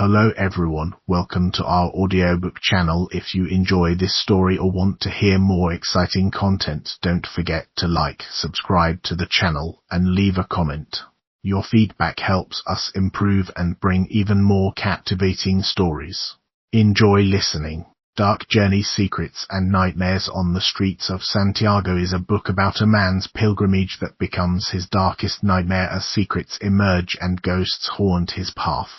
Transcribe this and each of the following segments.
Hello everyone, welcome to our audiobook channel. If you enjoy this story or want to hear more exciting content, don't forget to like, subscribe to the channel, and leave a comment. Your feedback helps us improve and bring even more captivating stories. Enjoy listening. Dark Journey Secrets and Nightmares on the Streets of Santiago is a book about a man's pilgrimage that becomes his darkest nightmare as secrets emerge and ghosts haunt his path.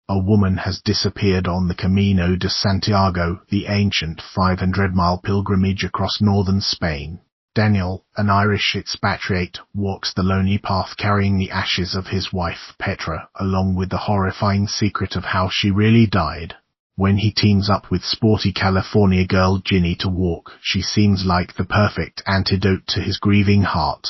A woman has disappeared on the Camino de Santiago, the ancient 500-mile pilgrimage across northern Spain. Daniel, an Irish expatriate, walks the lonely path carrying the ashes of his wife, Petra, along with the horrifying secret of how she really died. When he teams up with sporty California girl Ginny to walk, she seems like the perfect antidote to his grieving heart.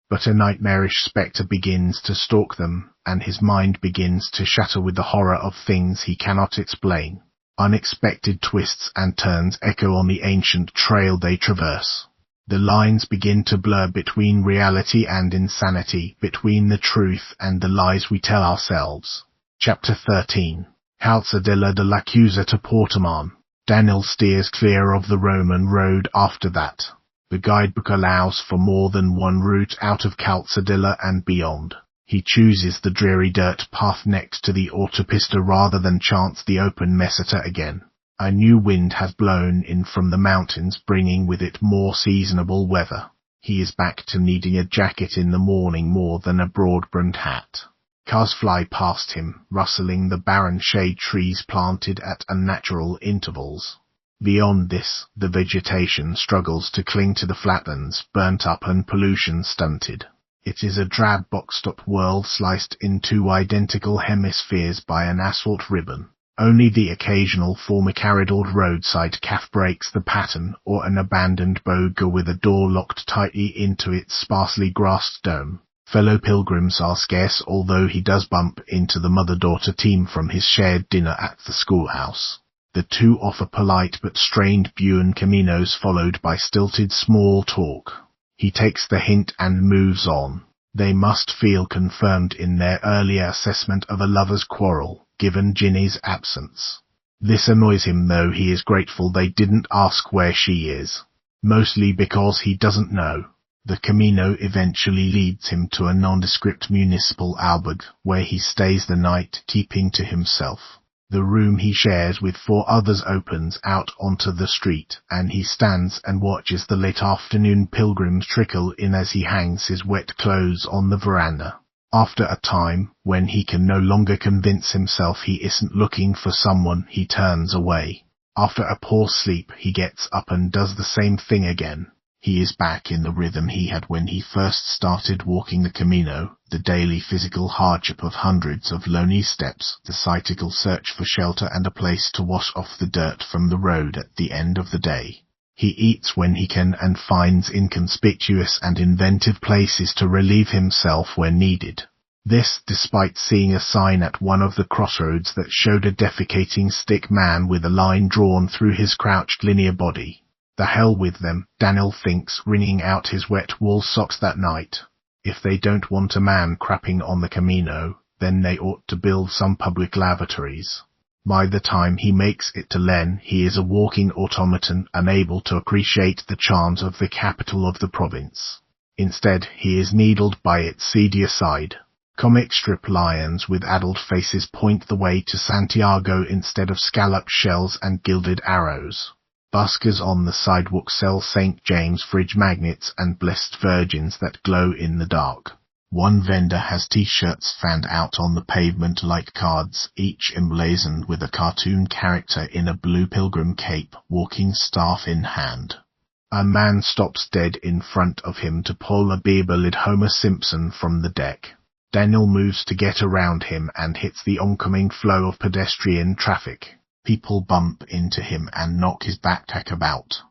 But a nightmarish spectre begins to stalk them, and his mind begins to shatter with the horror of things he cannot explain. Unexpected twists and turns echo on the ancient trail they traverse. The lines begin to blur between reality and insanity, between the truth and the lies we tell ourselves. Chapter 13. Calzadilla de la Cusa to Portaman. Daniel steers clear of the Roman road after that. The guidebook allows for more than one route out of Calzadilla and beyond. He chooses the dreary dirt path next to the autopista rather than chance the open meseta again. A new wind has blown in from the mountains, bringing with it more seasonable weather. He is back to needing a jacket in the morning more than a broad-brimmed hat. Cars fly past him, rustling the barren shade trees planted at unnatural intervals. Beyond this, the vegetation struggles to cling to the flatlands, burnt up and pollution-stunted. It is a drab boxed-up world sliced in two identical hemispheres by an asphalt ribbon. Only the occasional formica-riddled roadside cafe breaks the pattern, or an abandoned boga with a door locked tightly into its sparsely grassed dome. Fellow pilgrims are scarce, although he does bump into the mother-daughter team from his shared dinner at the schoolhouse. The two offer polite but strained Buen Caminos followed by stilted small talk. He takes the hint and moves on. They must feel confirmed in their earlier assessment of a lover's quarrel, given Ginny's absence. This annoys him, though he is grateful they didn't ask where she is. Mostly because he doesn't know. The Camino eventually leads him to a nondescript municipal albergue, where he stays the night, keeping to himself. The room he shares with four others opens out onto the street, and he stands and watches the late afternoon pilgrims trickle in as he hangs his wet clothes on the veranda. After a time, when he can no longer convince himself he isn't looking for someone, he turns away. After a poor sleep, he gets up and does the same thing again. He is back in the rhythm he had when he first started walking the Camino, the daily physical hardship of hundreds of lonely steps, the cyclical search for shelter and a place to wash off the dirt from the road at the end of the day. He eats when he can and finds inconspicuous and inventive places to relieve himself when needed. This despite seeing a sign at one of the crossroads that showed a defecating stick man with a line drawn through his crouched linear body. The hell with them, Daniel thinks, wringing out his wet wool socks that night. If they don't want a man crapping on the Camino, then they ought to build some public lavatories. By the time he makes it to Len, he is a walking automaton, unable to appreciate the charms of the capital of the province. Instead, he is needled by its seedier side. Comic strip lions with addled faces point the way to Santiago instead of scalloped shells and gilded arrows. Buskers on the sidewalk sell St. James fridge magnets and blessed virgins that glow in the dark. One vendor has t-shirts fanned out on the pavement like cards, each emblazoned with a cartoon character in a blue pilgrim cape, walking staff in hand. A man stops dead in front of him to pull a Bieberlid Homer Simpson from the deck. Daniel moves to get around him and hits the oncoming flow of pedestrian traffic. People bump into him and knock his backpack about.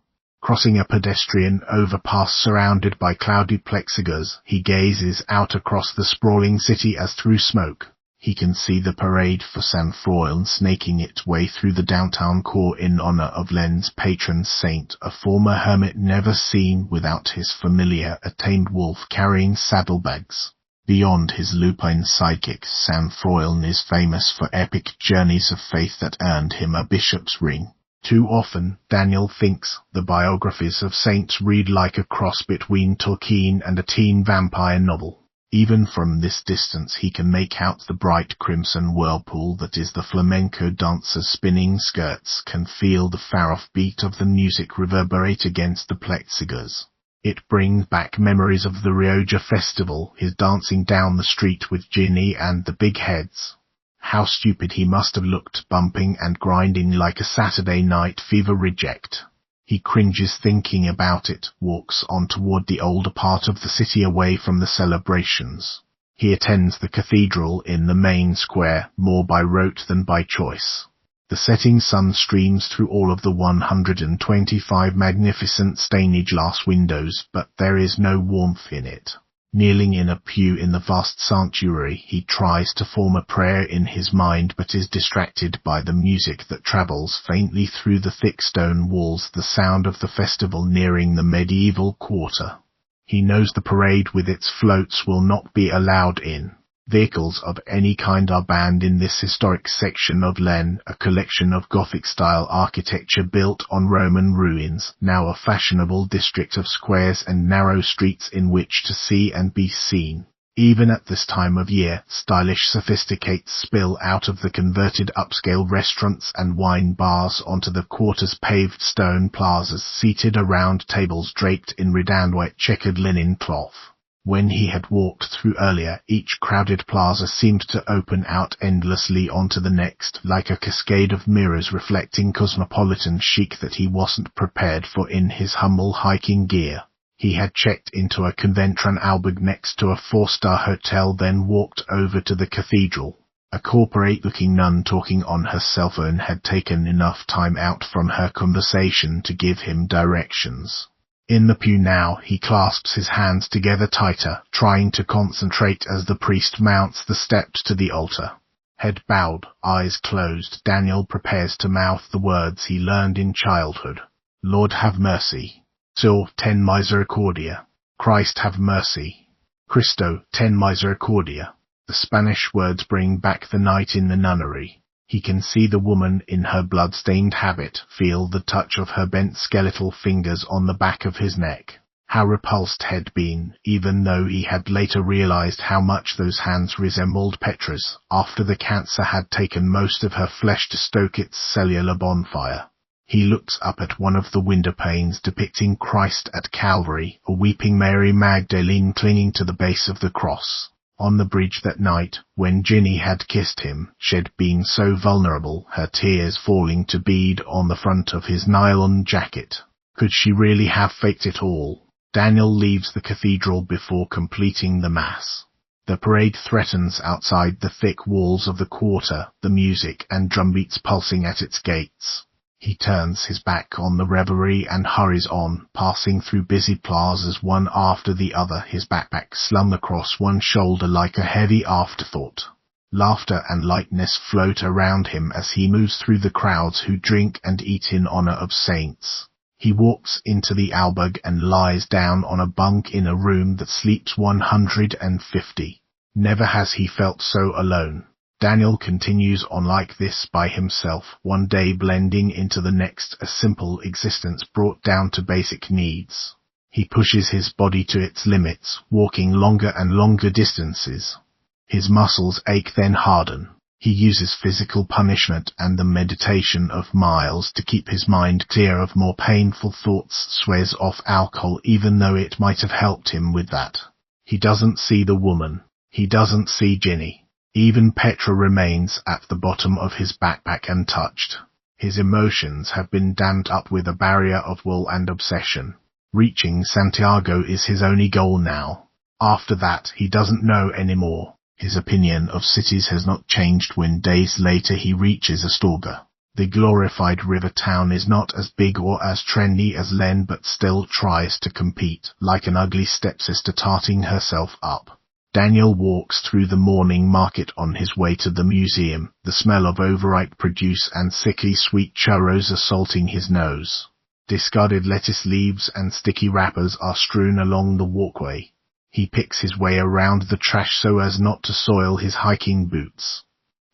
Crossing a pedestrian overpass surrounded by cloudy plexiglass, he gazes out across the sprawling city as through smoke. He can see the parade for San Froilán snaking its way through the downtown core in honor of Len's patron saint, a former hermit never seen without his familiar, a tamed wolf carrying saddlebags. Beyond his lupine sidekick, Sam Froylan is famous for epic journeys of faith that earned him a bishop's ring. Too often, Daniel thinks, the biographies of saints read like a cross between Tolkien and a teen vampire novel. Even from this distance he can make out the bright crimson whirlpool that is the flamenco dancer's spinning skirts, can feel the far-off beat of the music reverberate against the plexiglass. It brings back memories of the Rioja festival, his dancing down the street with Ginny and the big heads. How stupid he must have looked, bumping and grinding like a Saturday Night Fever reject. He cringes thinking about it, walks on toward the older part of the city away from the celebrations. He attends the cathedral in the main square, more by rote than by choice. The setting sun streams through all of the 125 magnificent stained glass windows, but there is no warmth in it. Kneeling in a pew in the vast sanctuary, he tries to form a prayer in his mind but is distracted by the music that travels faintly through the thick stone walls, the sound of the festival nearing the medieval quarter. He knows the parade with its floats will not be allowed in. Vehicles of any kind are banned in this historic section of Len, a collection of Gothic-style architecture built on Roman ruins, now a fashionable district of squares and narrow streets in which to see and be seen. Even at this time of year, stylish sophisticates spill out of the converted upscale restaurants and wine bars onto the quarter's paved stone plazas, seated around tables draped in redoubled checkered linen cloth. When he had walked through earlier, each crowded plaza seemed to open out endlessly onto the next, like a cascade of mirrors reflecting cosmopolitan chic that he wasn't prepared for in his humble hiking gear. He had checked into a convention albergue next to a 4-star hotel, then walked over to the cathedral. A corporate-looking nun talking on her cell phone had taken enough time out from her conversation to give him directions. In the pew now, he clasps his hands together tighter, trying to concentrate as the priest mounts the steps to the altar. Head bowed, eyes closed, Daniel prepares to mouth the words he learned in childhood. Lord have mercy. Sil ten misericordia. Christ have mercy. Cristo ten misericordia. The Spanish words bring back the night in the nunnery. He can see the woman in her blood-stained habit, feel the touch of her bent skeletal fingers on the back of his neck. How repulsed had been, even though he had later realized how much those hands resembled Petra's, after the cancer had taken most of her flesh to stoke its cellular bonfire. He looks up at one of the window panes depicting Christ at Calvary, a weeping Mary Magdalene clinging to the base of the cross. On the bridge that night, when Ginny had kissed him, she'd been so vulnerable, her tears falling to bead on the front of his nylon jacket. Could she really have faked it all? Daniel leaves the cathedral before completing the mass. The parade threatens outside the thick walls of the quarter, the music and drumbeats pulsing at its gates. He turns his back on the revelry and hurries on, passing through busy plazas one after the other, his backpack slung across one shoulder like a heavy afterthought. Laughter and lightness float around him as he moves through the crowds who drink and eat in honor of saints. He walks into the albergue and lies down on a bunk in a room that sleeps 150. Never has he felt so alone. Daniel continues on like this by himself, one day blending into the next, a simple existence brought down to basic needs. He pushes his body to its limits, walking longer and longer distances. His muscles ache then harden. He uses physical punishment and the meditation of miles to keep his mind clear of more painful thoughts, swears off alcohol even though it might have helped him with that. He doesn't see the woman. He doesn't see Ginny. Even Petra remains at the bottom of his backpack untouched. His emotions have been dammed up with a barrier of will and obsession. Reaching Santiago is his only goal now. After that, he doesn't know anymore. His opinion of cities has not changed when days later he reaches Astorga. The glorified river town is not as big or as trendy as Len, but still tries to compete, like an ugly stepsister tarting herself up. Daniel walks through the morning market on his way to the museum, the smell of overripe produce and sickly sweet churros assaulting his nose. Discarded lettuce leaves and sticky wrappers are strewn along the walkway. He picks his way around the trash so as not to soil his hiking boots.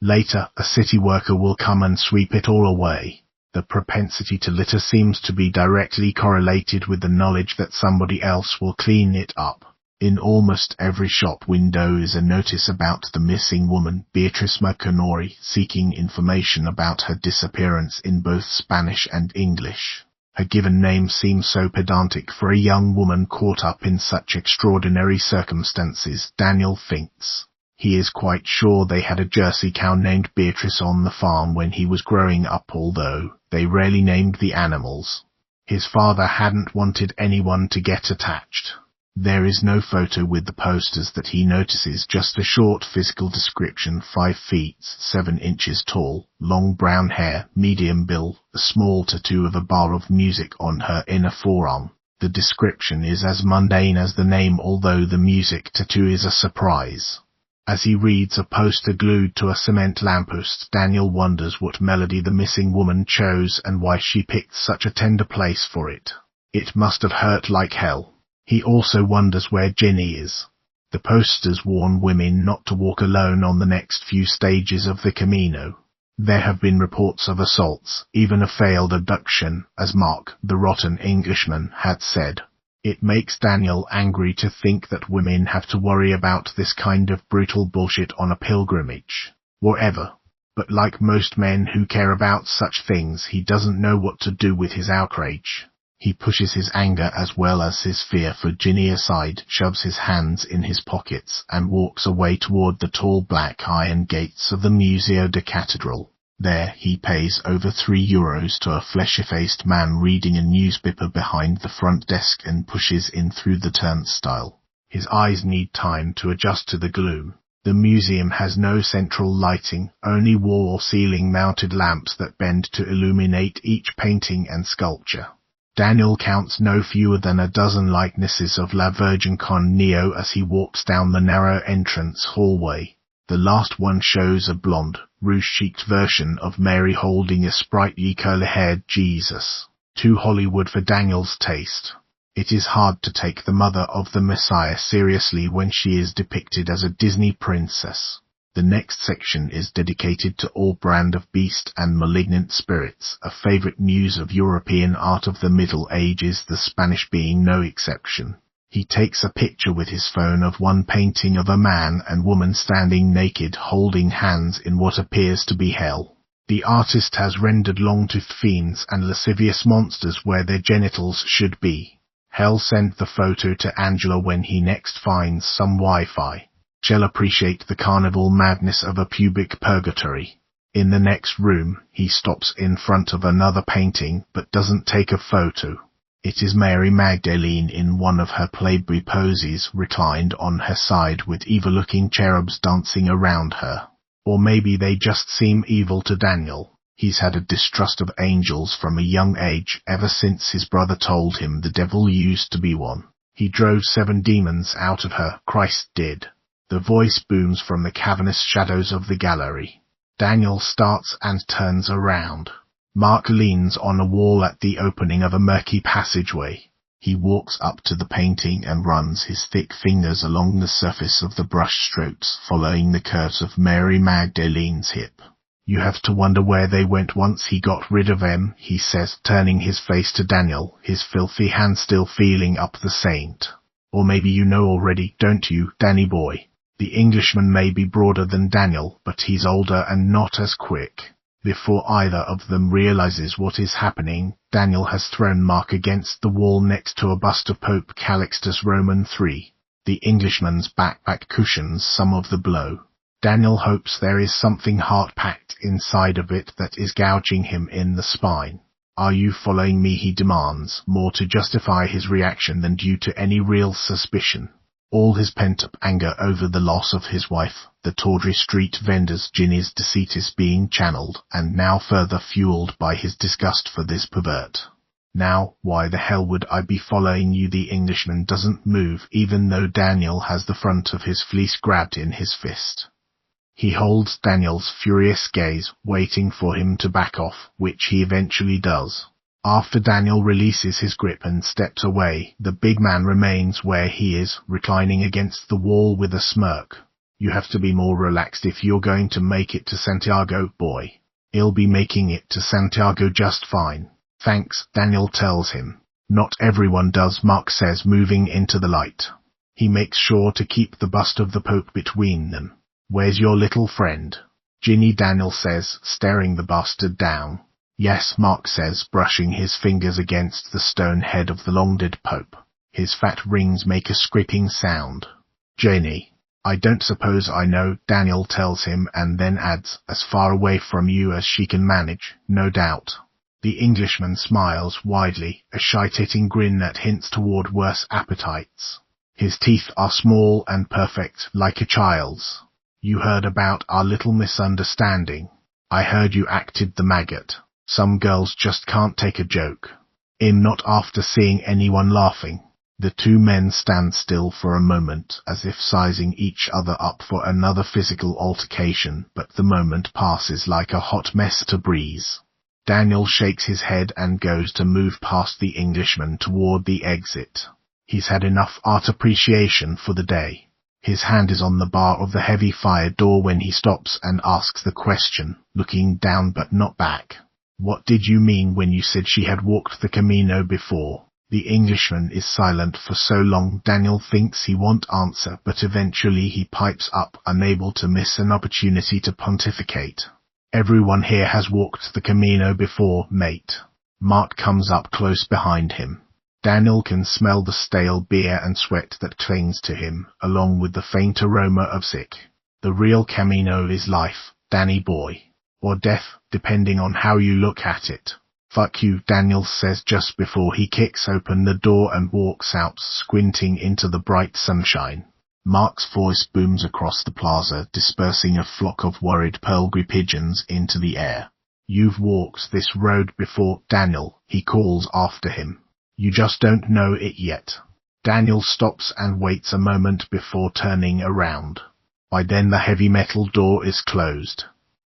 Later, a city worker will come and sweep it all away. The propensity to litter seems to be directly correlated with the knowledge that somebody else will clean it up. In almost every shop window is a notice about the missing woman, Beatrice Mercanori, seeking information about her disappearance in both Spanish and English. Her given name seems so pedantic for a young woman caught up in such extraordinary circumstances, Daniel thinks. He is quite sure they had a Jersey cow named Beatrice on the farm when he was growing up, although they rarely named the animals. His father hadn't wanted anyone to get attached. There is no photo with the posters that he notices, just a short physical description: 5 feet 7 inches tall, long brown hair, medium build, a small tattoo of a bar of music on her inner forearm. The description is as mundane as the name, although the music tattoo is a surprise. As he reads a poster glued to a cement lamppost, Daniel wonders what melody the missing woman chose and why she picked such a tender place for it. It must have hurt like hell. He also wonders where Ginny is. The posters warn women not to walk alone on the next few stages of the Camino. There have been reports of assaults, even a failed abduction, as Mark, the rotten Englishman, had said. It makes Daniel angry to think that women have to worry about this kind of brutal bullshit on a pilgrimage. Whatever. But like most men who care about such things, he doesn't know what to do with his outrage. He pushes his anger as well as his fear for Ginny aside, shoves his hands in his pockets, and walks away toward the tall black iron gates of the Museo de Catedral. There he pays over €3 to a fleshy-faced man reading a newspaper behind the front desk and pushes in through the turnstile. His eyes need time to adjust to the gloom. The museum has no central lighting, only wall-or-ceiling mounted lamps that bend to illuminate each painting and sculpture. Daniel counts no fewer than a dozen likenesses of La Virgin con Neo as he walks down the narrow entrance hallway. The last one shows a blonde, rouge-cheeked version of Mary holding a sprightly curly-haired Jesus. Too Hollywood for Daniel's taste. It is hard to take the mother of the Messiah seriously when she is depicted as a Disney princess. The next section is dedicated to all brand of beast and malignant spirits, a favorite muse of European art of the Middle Ages, the Spanish being no exception. He takes a picture with his phone of one painting of a man and woman standing naked, holding hands in what appears to be hell. The artist has rendered long-toothed fiends and lascivious monsters where their genitals should be. Hell sent the photo to Angela when he next finds some Wi-Fi. Shall appreciate the carnival madness of a pubic purgatory. In the next room, he stops in front of another painting, but doesn't take a photo. It is Mary Magdalene in one of her Playboy poses, reclined on her side with evil-looking cherubs dancing around her. Or maybe they just seem evil to Daniel. He's had a distrust of angels from a young age, ever since his brother told him the devil used to be one. He drove 7 demons out of her, Christ did. The voice booms from the cavernous shadows of the gallery. Daniel starts and turns around. Mark leans on a wall at the opening of a murky passageway. He walks up to the painting and runs his thick fingers along the surface of the brush strokes, following the curves of Mary Magdalene's hip. You have to wonder where they went once he got rid of them, he says, turning his face to Daniel, his filthy hand still feeling up the saint. Or maybe you know already, don't you, Danny boy? The Englishman may be broader than Daniel, but he's older and not as quick. Before either of them realizes what is happening, Daniel has thrown Mark against the wall next to a bust of Pope Calixtus Roman III. The Englishman's backpack cushions some of the blow. Daniel hopes there is something heart-packed inside of it that is gouging him in the spine. Are you following me, he demands, more to justify his reaction than due to any real suspicion. All his pent-up anger over the loss of his wife, the tawdry street vendor's Ginny's deceit is being channeled, and now further fueled by his disgust for this pervert. Now, why the hell would I be following you? The Englishman doesn't move, even though Daniel has the front of his fleece grabbed in his fist. He holds Daniel's furious gaze, waiting for him to back off, which he eventually does. After Daniel releases his grip and steps away, the big man remains where he is, reclining against the wall with a smirk. You have to be more relaxed if you're going to make it to Santiago, boy. I'll be making it to Santiago just fine. Thanks, Daniel tells him. Not everyone does, Mark says, moving into the light. He makes sure to keep the bust of the Pope between them. Where's your little friend? Ginny, Daniel says, staring the bastard down. Yes, Mark says, brushing his fingers against the stone head of the long-dead Pope. His fat rings make a scraping sound. Ginny. I don't suppose I know, Daniel tells him, and then adds, as far away from you as she can manage, no doubt. The Englishman smiles widely, a shite-eating grin that hints toward worse appetites. His teeth are small and perfect, like a child's. You heard about our little misunderstanding. I heard you acted the maggot. Some girls just can't take a joke. Not after seeing anyone laughing. The two men stand still for a moment, as if sizing each other up for another physical altercation, but the moment passes like a hot mess to breeze. Daniel shakes his head and goes to move past the Englishman toward the exit. He's had enough art appreciation for the day. His hand is on the bar of the heavy fire door when he stops and asks the question, looking down but not back. What did you mean when you said she had walked the Camino before? The Englishman is silent for so long Daniel thinks he won't answer, but eventually he pipes up, unable to miss an opportunity to pontificate. Everyone here has walked the Camino before, mate. Mark comes up close behind him. Daniel can smell the stale beer and sweat that clings to him, along with the faint aroma of sick. The real Camino is life, Danny boy. Or death, depending on how you look at it. Fuck you, Daniel says just before he kicks open the door and walks out, squinting into the bright sunshine. Mark's voice booms across the plaza, dispersing a flock of worried pelgrim pigeons into the air. You've walked this road before, Daniel, he calls after him. You just don't know it yet. Daniel stops and waits a moment before turning around. By then the heavy metal door is closed.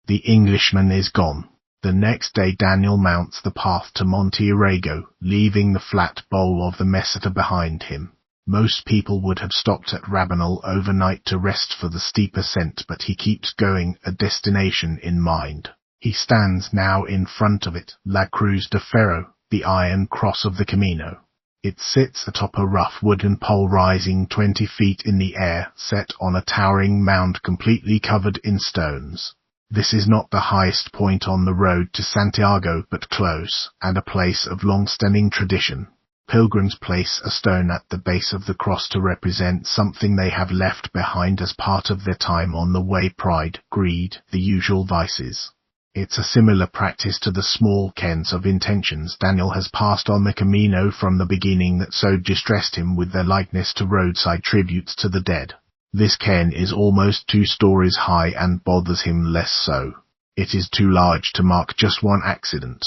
The Englishman is gone. The next day Daniel mounts the path to Monte Arago, leaving the flat bowl of the Meseta behind him. Most people would have stopped at Rabanal overnight to rest for the steep ascent, but he keeps going, a destination in mind. He stands now in front of it, La Cruz de Ferro, the iron cross of the Camino. It sits atop a rough wooden pole rising 20 feet in the air, set on a towering mound completely covered in stones. This is not the highest point on the road to Santiago, but close, and a place of long-standing tradition. Pilgrims place a stone at the base of the cross to represent something they have left behind as part of their time on the way: pride, greed, the usual vices. It's a similar practice to the small cairns of intentions Daniel has passed on the Camino from the beginning that so distressed him with their likeness to roadside tributes to the dead. This cairn is almost 2 stories high and bothers him less so. It is too large to mark just one accident.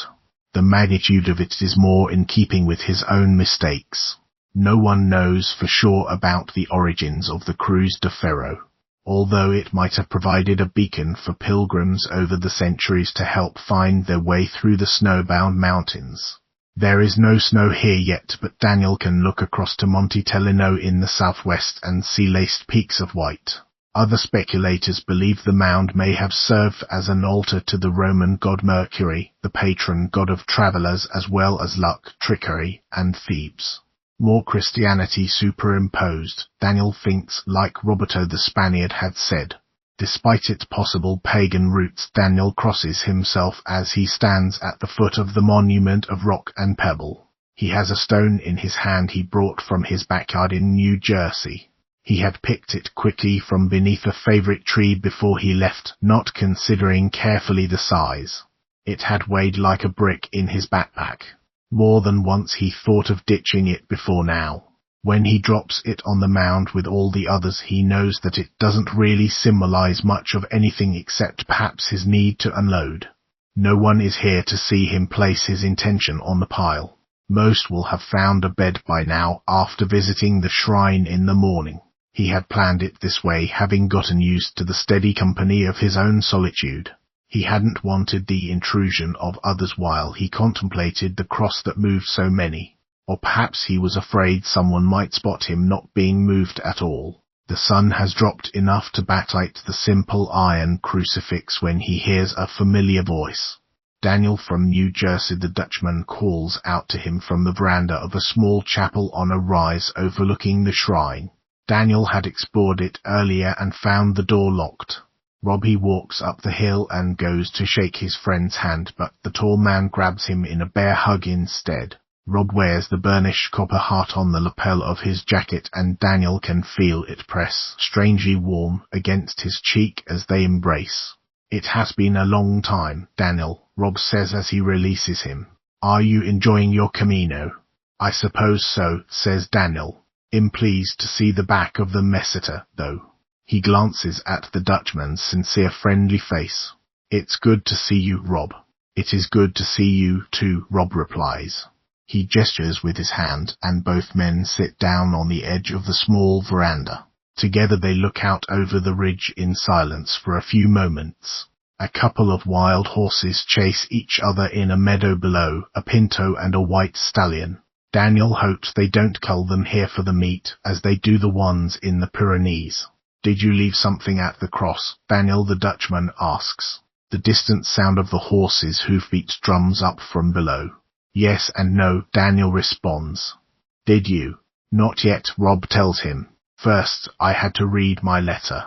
The magnitude of it is more in keeping with his own mistakes. No one knows for sure about the origins of the Cruz de Ferro, although it might have provided a beacon for pilgrims over the centuries to help find their way through the snowbound mountains. There is no snow here yet, but Daniel can look across to Monte Teleno in the southwest and see laced peaks of white. Other speculators believe the mound may have served as an altar to the Roman god Mercury, the patron god of travelers as well as luck, trickery, and thieves. More Christianity superimposed, Daniel thinks, like Roberto the Spaniard had said. Despite its possible pagan roots, Daniel crosses himself as he stands at the foot of the monument of rock and pebble. He has a stone in his hand he brought from his backyard in New Jersey. He had picked it quickly from beneath a favorite tree before he left, not considering carefully the size. It had weighed like a brick in his backpack. More than once he thought of ditching it before now. When he drops it on the mound with all the others, he knows that it doesn't really symbolize much of anything except perhaps his need to unload. No one is here to see him place his intention on the pile. Most will have found a bed by now after visiting the shrine in the morning. He had planned it this way, having gotten used to the steady company of his own solitude. He hadn't wanted the intrusion of others while he contemplated the cross that moved so many. Or perhaps he was afraid someone might spot him not being moved at all. The sun has dropped enough to backlight the simple iron crucifix when he hears a familiar voice. Daniel from New Jersey. The Dutchman calls out to him from the veranda of a small chapel on a rise overlooking the shrine. Daniel had explored it earlier and found the door locked. Robbie walks up the hill and goes to shake his friend's hand, but the tall man grabs him in a bear hug instead. Rob wears the burnished copper heart on the lapel of his jacket, and Daniel can feel it press strangely warm against his cheek as they embrace. "It has been a long time, Daniel," Rob says as he releases him. "Are you enjoying your Camino?" "I suppose so," says Daniel. "I'm pleased to see the back of the meseta, though." He glances at the Dutchman's sincere friendly face. "It's good to see you, Rob." "It is good to see you too," Rob replies. He gestures with his hand, and both men sit down on the edge of the small veranda. Together they look out over the ridge in silence for a few moments. A couple of wild horses chase each other in a meadow below, a pinto and a white stallion. Daniel hopes they don't cull them here for the meat, as they do the ones in the Pyrenees. "Did you leave something at the cross, Daniel?" the Dutchman asks. The distant sound of the horses' hoofbeats drums up from below. "Yes and no," Daniel responds. "Did you?" "Not yet," Rob tells him. "First, I had to read my letter."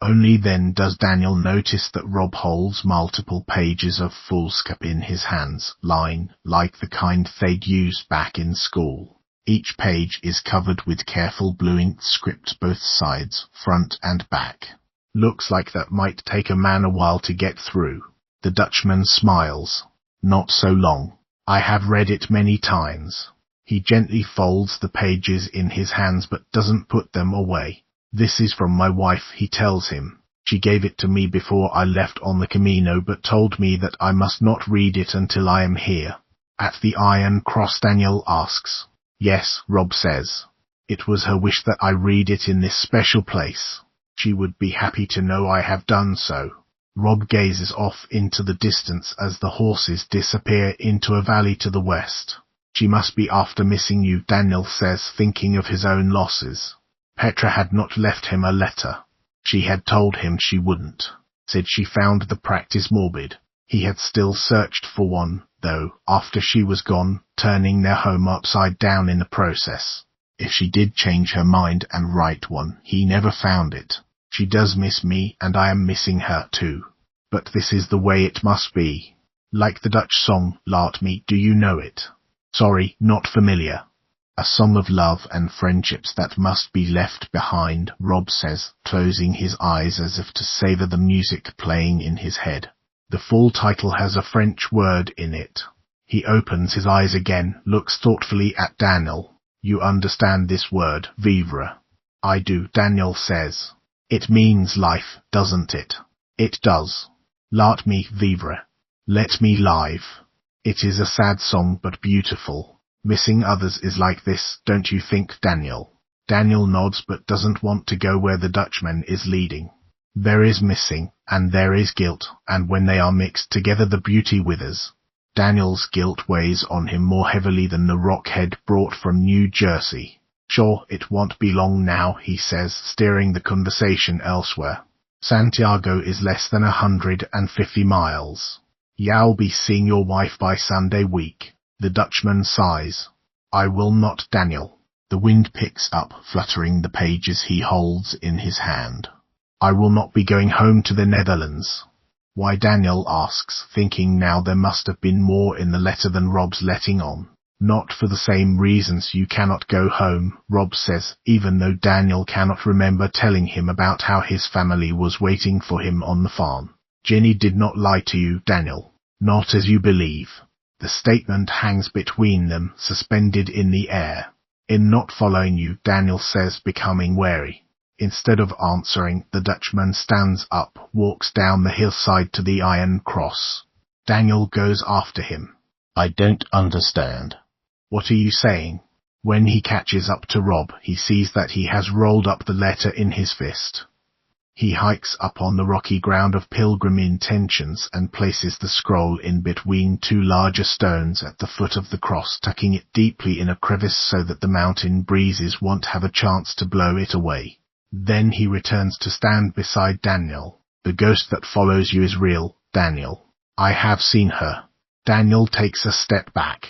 Only then does Daniel notice that Rob holds multiple pages of foolscap in his hands, lined like the kind they'd used back in school. Each page is covered with careful blue-inked script both sides, front and back. "Looks like that might take a man a while to get through." The Dutchman smiles. "Not so long. I have read it many times." He gently folds the pages in his hands but doesn't put them away. "This is from my wife," he tells him. "She gave it to me before I left on the Camino but told me that I must not read it until I am here." "At the Iron Cross?" Daniel asks. "Yes," Rob says. "It was her wish that I read it in this special place. She would be happy to know I have done so." Rob gazes off into the distance as the horses disappear into a valley to the west. "She must be after missing you," Daniel says, thinking of his own losses. Petra had not left him a letter. She had told him she wouldn't. Said she found the practice morbid. He had still searched for one, though, after she was gone, turning their home upside down in the process. If she did change her mind and write one, he never found it. She does miss me, and I am missing her too. But this is the way it must be. Like the Dutch song, Laat Me, do you know it? Sorry, not familiar. A song of love and friendships that must be left behind, Rob says, closing his eyes as if to savor the music playing in his head. The full title has a French word in it. He opens his eyes again, looks thoughtfully at Daniel. "You understand this word, vivre?" "I do," Daniel says. "It means life, doesn't it?" "It does. Laat me vivre. Let me live." It is a sad song but beautiful. Missing others is like this, don't you think, Daniel? Daniel nods but doesn't want to go where the Dutchman is leading. There is missing, and there is guilt, and when they are mixed together the beauty withers. Daniel's guilt weighs on him more heavily than the rockhead brought from New Jersey. "Sure, it won't be long now," he says, steering the conversation elsewhere. "Santiago is less than 150 miles. You'll be seeing your wife by Sunday week." The Dutchman sighs. "I will not, Daniel." The wind picks up, fluttering the pages he holds in his hand. "I will not be going home to the Netherlands." "Why?" Daniel asks, thinking now there must have been more in the letter than Rob's letting on. "Not for the same reasons you cannot go home," Rob says, even though Daniel cannot remember telling him about how his family was waiting for him on the farm. "Jenny did not lie to you, Daniel. Not as you believe." The statement hangs between them, suspended in the air. "In not following you," Daniel says, becoming wary. Instead of answering, the Dutchman stands up, walks down the hillside to the Iron Cross. Daniel goes after him. "I don't understand." "What are you saying?" When he catches up to Rob, he sees that he has rolled up the letter in his fist. He hikes up on the rocky ground of pilgrim intentions and places the scroll in between two larger stones at the foot of the cross, tucking it deeply in a crevice so that the mountain breezes won't have a chance to blow it away. Then he returns to stand beside Daniel. The ghost that follows you is real, Daniel. I have seen her. Daniel takes a step back.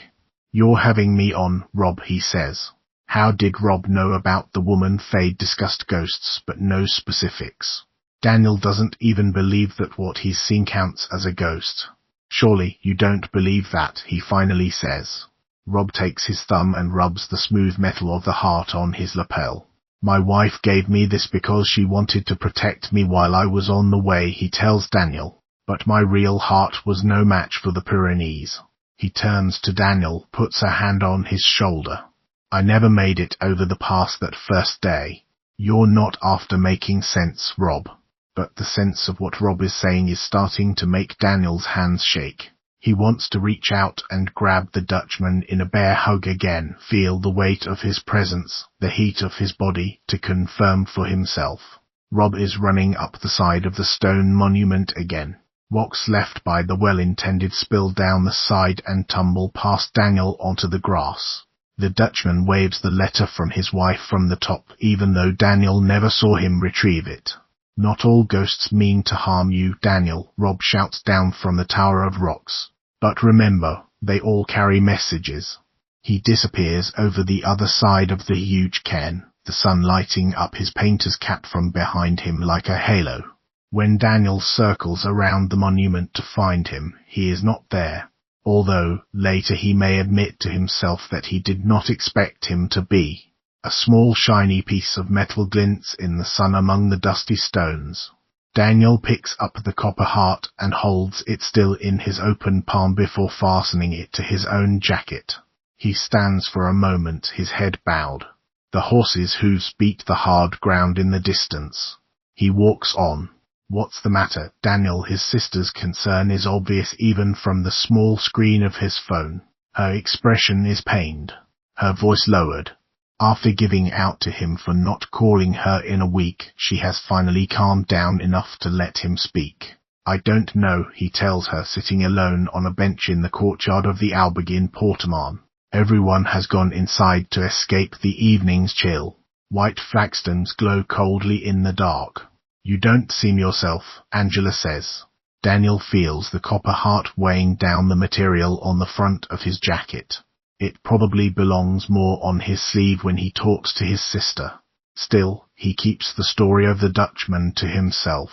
You're having me on, Rob, he says. How did Rob know about the woman? Fade discussed ghosts, but no specifics. Daniel doesn't even believe that what he's seen counts as a ghost. Surely you don't believe that, he finally says. Rob takes his thumb and rubs the smooth metal of the heart on his lapel. My wife gave me this because she wanted to protect me while I was on the way, he tells Daniel. But my real heart was no match for the Pyrenees. He turns to Daniel, puts a hand on his shoulder. I never made it over the pass that first day. You're not after making sense, Rob. But the sense of what Rob is saying is starting to make Daniel's hands shake. He wants to reach out and grab the Dutchman in a bear hug again, feel the weight of his presence, the heat of his body, to confirm for himself. Rob is running up the side of the stone monument again. Rocks left by the well-intended spill down the side and tumble past Daniel onto the grass. The Dutchman waves the letter from his wife from the top, even though Daniel never saw him retrieve it. Not all ghosts mean to harm you, Daniel, Rob shouts down from the tower of rocks. But remember, they all carry messages. He disappears over the other side of the huge cairn, the sun lighting up his painter's cap from behind him like a halo. When Daniel circles around the monument to find him, he is not there. Although, later he may admit to himself that he did not expect him to be. A small shiny piece of metal glints in the sun among the dusty stones. Daniel picks up the copper heart and holds it still in his open palm before fastening it to his own jacket. He stands for a moment, his head bowed. The horses' hooves beat the hard ground in the distance. He walks on. What's the matter, Daniel? His sister's concern is obvious even from the small screen of his phone. Her expression is pained. Her voice lowered. After giving out to him for not calling her in a week, she has finally calmed down enough to let him speak. I don't know, he tells her, sitting alone on a bench in the courtyard of the albergue in Portemont. Everyone has gone inside to escape the evening's chill. White flagstones glow coldly in the dark. You don't seem yourself, Angela says. Daniel feels the copper heart weighing down the material on the front of his jacket. It probably belongs more on his sleeve when he talks to his sister. Still, he keeps the story of the Dutchman to himself.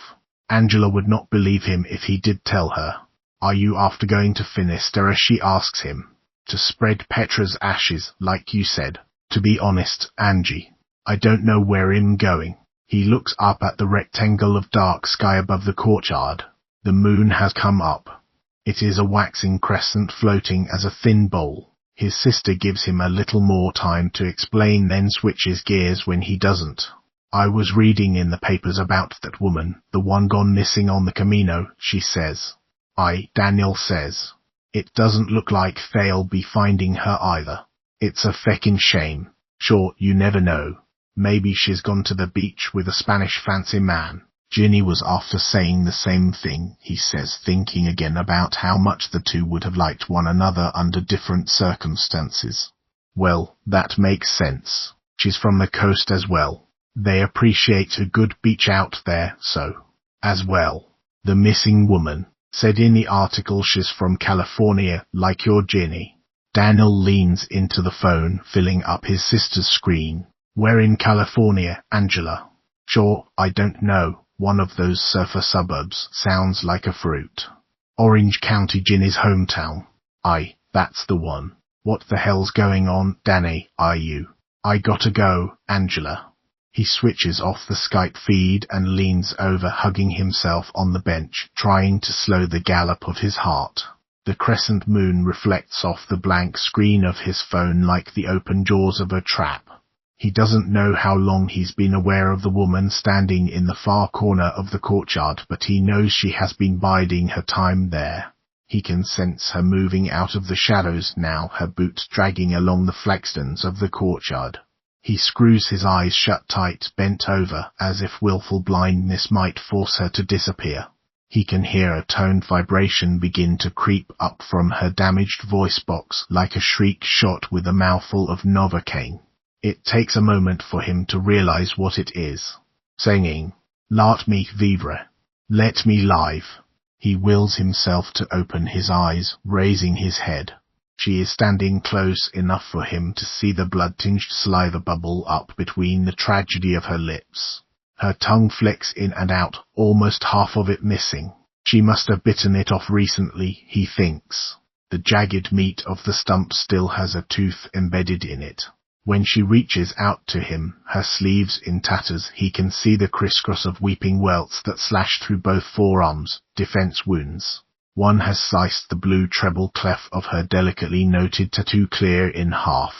Angela would not believe him if he did tell her. Are you after going to Finisterre? She asks him. To spread Petra's ashes, like you said. To be honest, Angie, I don't know where I'm going. He looks up at the rectangle of dark sky above the courtyard. The moon has come up. It is a waxing crescent floating as a thin bowl. His sister gives him a little more time to explain, then switches gears when he doesn't. I was reading in the papers about that woman, the one gone missing on the Camino, she says. Daniel says. It doesn't look like they'll be finding her either. It's a feckin' shame. Sure, you never know. Maybe she's gone to the beach with a Spanish fancy man. Ginny was after saying the same thing, he says, thinking again about how much the two would have liked one another under different circumstances. Well, that makes sense. She's from the coast as well. They appreciate a good beach out there, so. As well. The missing woman said in the article she's from California, like your Ginny. Daniel leans into the phone, filling up his sister's screen. Where in California, Angela? Sure, I don't know. One of those surfer suburbs. Sounds like a fruit. Orange County, Ginny's hometown. That's the one. What the hell's going on, Danny? I gotta go, Angela. He switches off the Skype feed and leans over, hugging himself on the bench, trying to slow the gallop of his heart. The crescent moon reflects off the blank screen of his phone like the open jaws of a trap. He doesn't know how long he's been aware of the woman standing in the far corner of the courtyard, but he knows she has been biding her time there. He can sense her moving out of the shadows now, her boots dragging along the flagstones of the courtyard. He screws his eyes shut tight, bent over, as if willful blindness might force her to disappear. He can hear a toned vibration begin to creep up from her damaged voice box like a shriek shot with a mouthful of Novocaine. It takes a moment for him to realize what it is. Singing, "Let me vivre. Let me live." He wills himself to open his eyes, raising his head. She is standing close enough for him to see the blood-tinged saliva bubble up between the tragedy of her lips. Her tongue flicks in and out, almost half of it missing. She must have bitten it off recently, he thinks. The jagged meat of the stump still has a tooth embedded in it. When she reaches out to him, her sleeves in tatters, he can see the crisscross of weeping welts that slash through both forearms, defense wounds. One has sliced the blue treble clef of her delicately noted tattoo clear in half.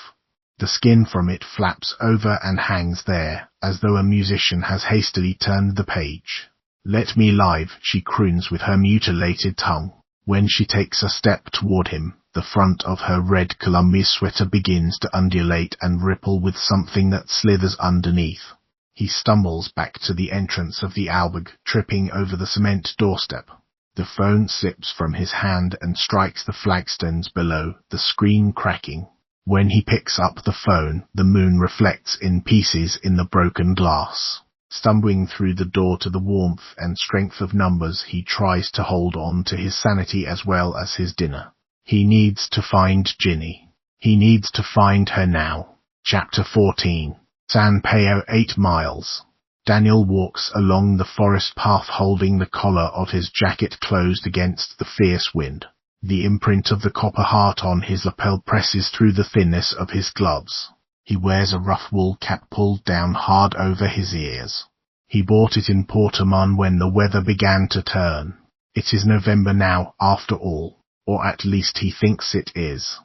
The skin from it flaps over and hangs there, as though a musician has hastily turned the page. "Let me live," she croons with her mutilated tongue. When she takes a step toward him, the front of her red Columbia sweater begins to undulate and ripple with something that slithers underneath. He stumbles back to the entrance of the albergue, tripping over the cement doorstep. The phone slips from his hand and strikes the flagstones below, the screen cracking. When he picks up the phone, the moon reflects in pieces in the broken glass. Stumbling through the door to the warmth and strength of numbers, he tries to hold on to his sanity as well as his dinner. He needs to find Ginny. He needs to find her now. Chapter 14. San Peo 8 miles. Daniel walks along the forest path holding the collar of his jacket closed against the fierce wind. The imprint of the copper heart on his lapel presses through the thinness of his gloves. He wears a rough wool cap pulled down hard over his ears. He bought it in Portamon when the weather began to turn. It is November now, after all, or at least he thinks it is.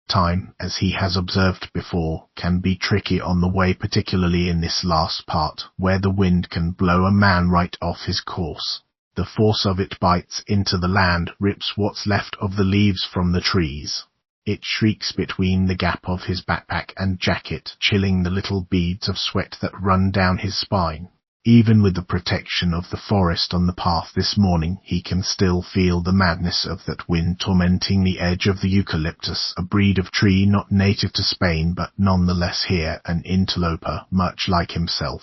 Time, as he has observed before, can be tricky on the way, particularly in this last part, where the wind can blow a man right off his course. The force of it bites into the land, rips what's left of the leaves from the trees. It shrieks between the gap of his backpack and jacket, chilling the little beads of sweat that run down his spine. Even with the protection of the forest on the path this morning, he can still feel the madness of that wind tormenting the edge of the eucalyptus, a breed of tree not native to Spain but nonetheless here an interloper, much like himself.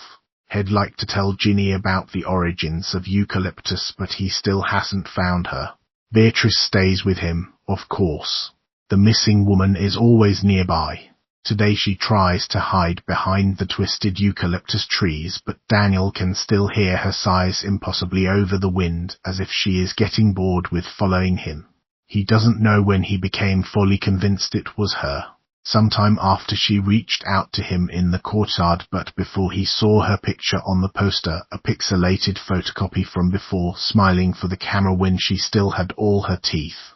He'd like to tell Ginny about the origins of eucalyptus, but he still hasn't found her. Beatrice stays with him, of course. The missing woman is always nearby. Today she tries to hide behind the twisted eucalyptus trees, but Daniel can still hear her sighs impossibly over the wind, as if she is getting bored with following him. He doesn't know when he became fully convinced it was her. Sometime after she reached out to him in the courtyard, but before he saw her picture on the poster, a pixelated photocopy from before, smiling for the camera when she still had all her teeth.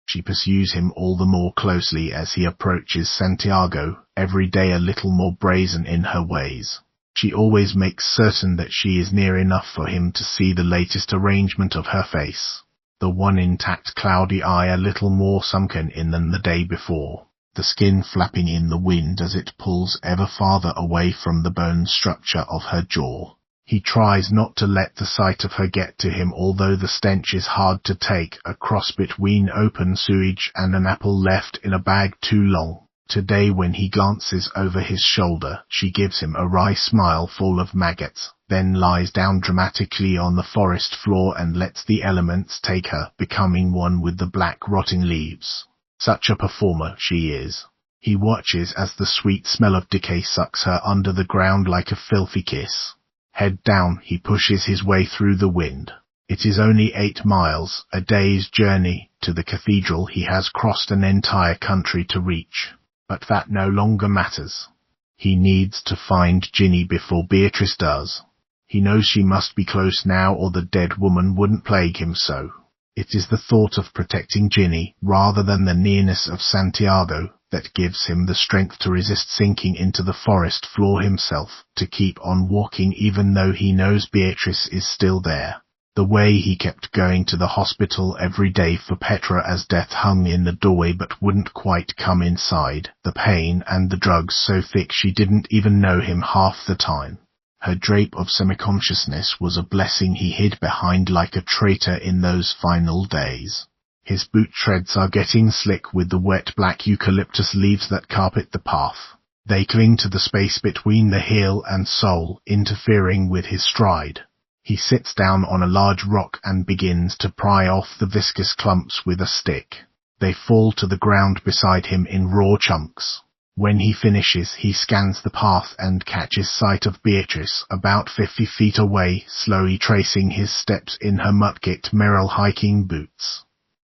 She pursues him all the more closely as he approaches Santiago, every day a little more brazen in her ways. She always makes certain that she is near enough for him to see the latest arrangement of her face. The one intact cloudy eye a little more sunken in than the day before. The skin flapping in the wind as it pulls ever farther away from the bone structure of her jaw. He tries not to let the sight of her get to him, although the stench is hard to take, a cross between open sewage and an apple left in a bag too long. Today when he glances over his shoulder, she gives him a wry smile full of maggots, then lies down dramatically on the forest floor and lets the elements take her, becoming one with the black rotting leaves. Such a performer she is. He watches as the sweet smell of decay sucks her under the ground like a filthy kiss. Head down, he pushes his way through the wind. It is only 8 miles, a day's journey, to the cathedral. He has crossed an entire country to reach. But that no longer matters. He needs to find Ginny before Beatrice does. He knows she must be close now, or the dead woman wouldn't plague him so. It is the thought of protecting Ginny, rather than the nearness of Santiago, that gives him the strength to resist sinking into the forest floor himself, to keep on walking even though he knows Beatrice is still there. The way he kept going to the hospital every day for Petra as death hung in the doorway but wouldn't quite come inside, the pain and the drugs so thick she didn't even know him half the time. Her drape of semi-consciousness was a blessing he hid behind like a traitor in those final days. His boot treads are getting slick with the wet black eucalyptus leaves that carpet the path. They cling to the space between the heel and sole, interfering with his stride. He sits down on a large rock and begins to pry off the viscous clumps with a stick. They fall to the ground beside him in raw chunks. When he finishes, he scans the path and catches sight of Beatrice about 50 feet away, slowly tracing his steps in her mudkit Merrill hiking boots.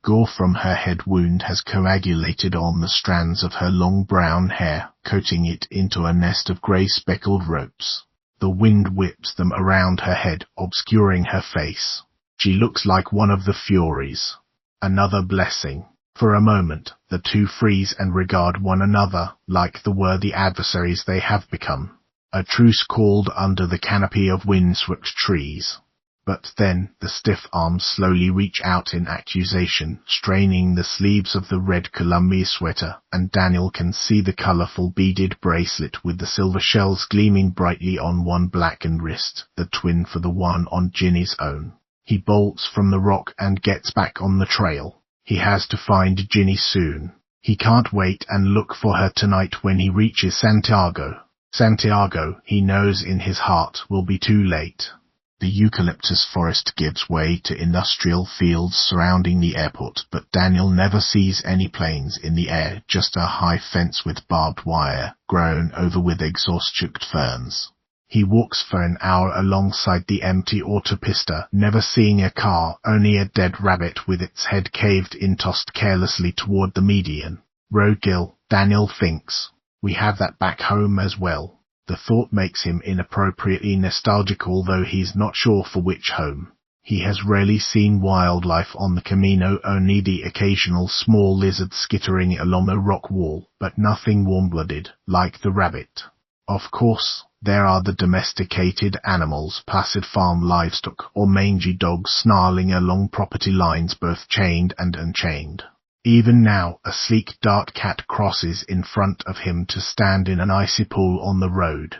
Gore from her head wound has coagulated on the strands of her long brown hair, coating it into a nest of grey speckled ropes. The wind whips them around her head, obscuring her face. She looks like one of the Furies. Another blessing. For a moment, the two freeze and regard one another like the worthy adversaries they have become. A truce called under the canopy of wind-swept trees. But then the stiff arms slowly reach out in accusation, straining the sleeves of the red Columbia sweater, and Daniel can see the colorful beaded bracelet with the silver shells gleaming brightly on one blackened wrist, the twin for the one on Ginny's own. He bolts from the rock and gets back on the trail. He has to find Ginny soon. He can't wait and look for her tonight when he reaches Santiago. Santiago, he knows in his heart, will be too late. The eucalyptus forest gives way to industrial fields surrounding the airport, but Daniel never sees any planes in the air, just a high fence with barbed wire, grown over with exhaust-choked ferns. He walks for an hour alongside the empty autopista, never seeing a car, only a dead rabbit with its head caved in tossed carelessly toward the median. Roadkill, Daniel thinks. We have that back home as well. The thought makes him inappropriately nostalgic, although he's not sure for which home. He has rarely seen wildlife on the Camino, only the occasional small lizard skittering along a rock wall, but nothing warm-blooded, like the rabbit. Of course, there are the domesticated animals, placid farm livestock, or mangy dogs snarling along property lines, both chained and unchained. Even now, a sleek dark cat crosses in front of him to stand in an icy pool on the road.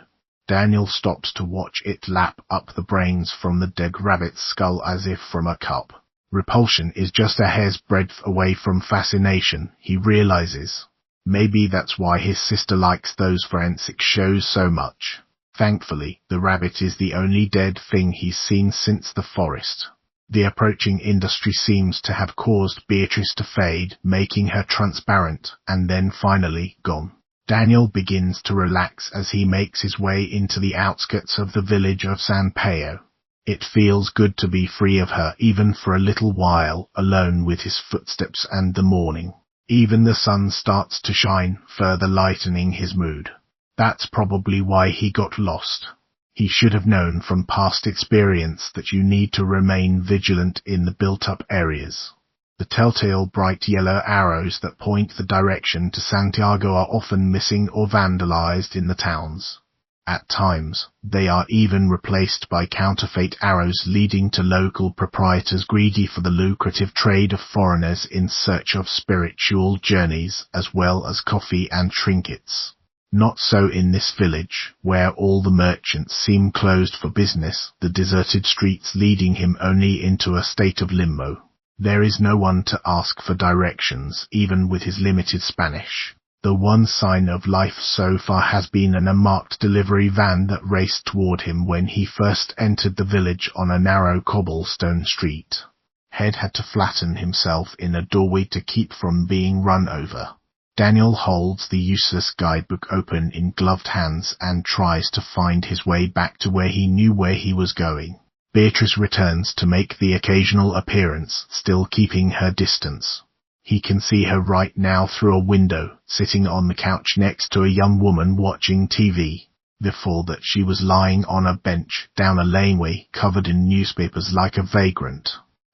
Daniel stops to watch it lap up the brains from the dead rabbit's skull as if from a cup. Repulsion is just a hair's breadth away from fascination, he realizes. Maybe that's why his sister likes those forensic shows so much. Thankfully, the rabbit is the only dead thing he's seen since the forest. The approaching industry seems to have caused Beatrice to fade, making her transparent, and then finally gone. Daniel begins to relax as he makes his way into the outskirts of the village of San Peo. It feels good to be free of her, even for a little while, alone with his footsteps and the morning. Even the sun starts to shine, further lightening his mood. That's probably why he got lost. He should have known from past experience that you need to remain vigilant in the built-up areas. The telltale bright yellow arrows that point the direction to Santiago are often missing or vandalized in the towns. At times, they are even replaced by counterfeit arrows leading to local proprietors greedy for the lucrative trade of foreigners in search of spiritual journeys, as well as coffee and trinkets. Not so in this village, where all the merchants seem closed for business, the deserted streets leading him only into a state of limbo. There is no one to ask for directions, even with his limited Spanish. The one sign of life so far has been an unmarked delivery van that raced toward him when he first entered the village on a narrow cobblestone street. Head had to flatten himself in a doorway to keep from being run over. Daniel holds the useless guidebook open in gloved hands and tries to find his way back to where he knew where he was going. Beatrice returns to make the occasional appearance, still keeping her distance. He can see her right now through a window, sitting on the couch next to a young woman watching TV. Before that she was lying on a bench down a laneway covered in newspapers like a vagrant.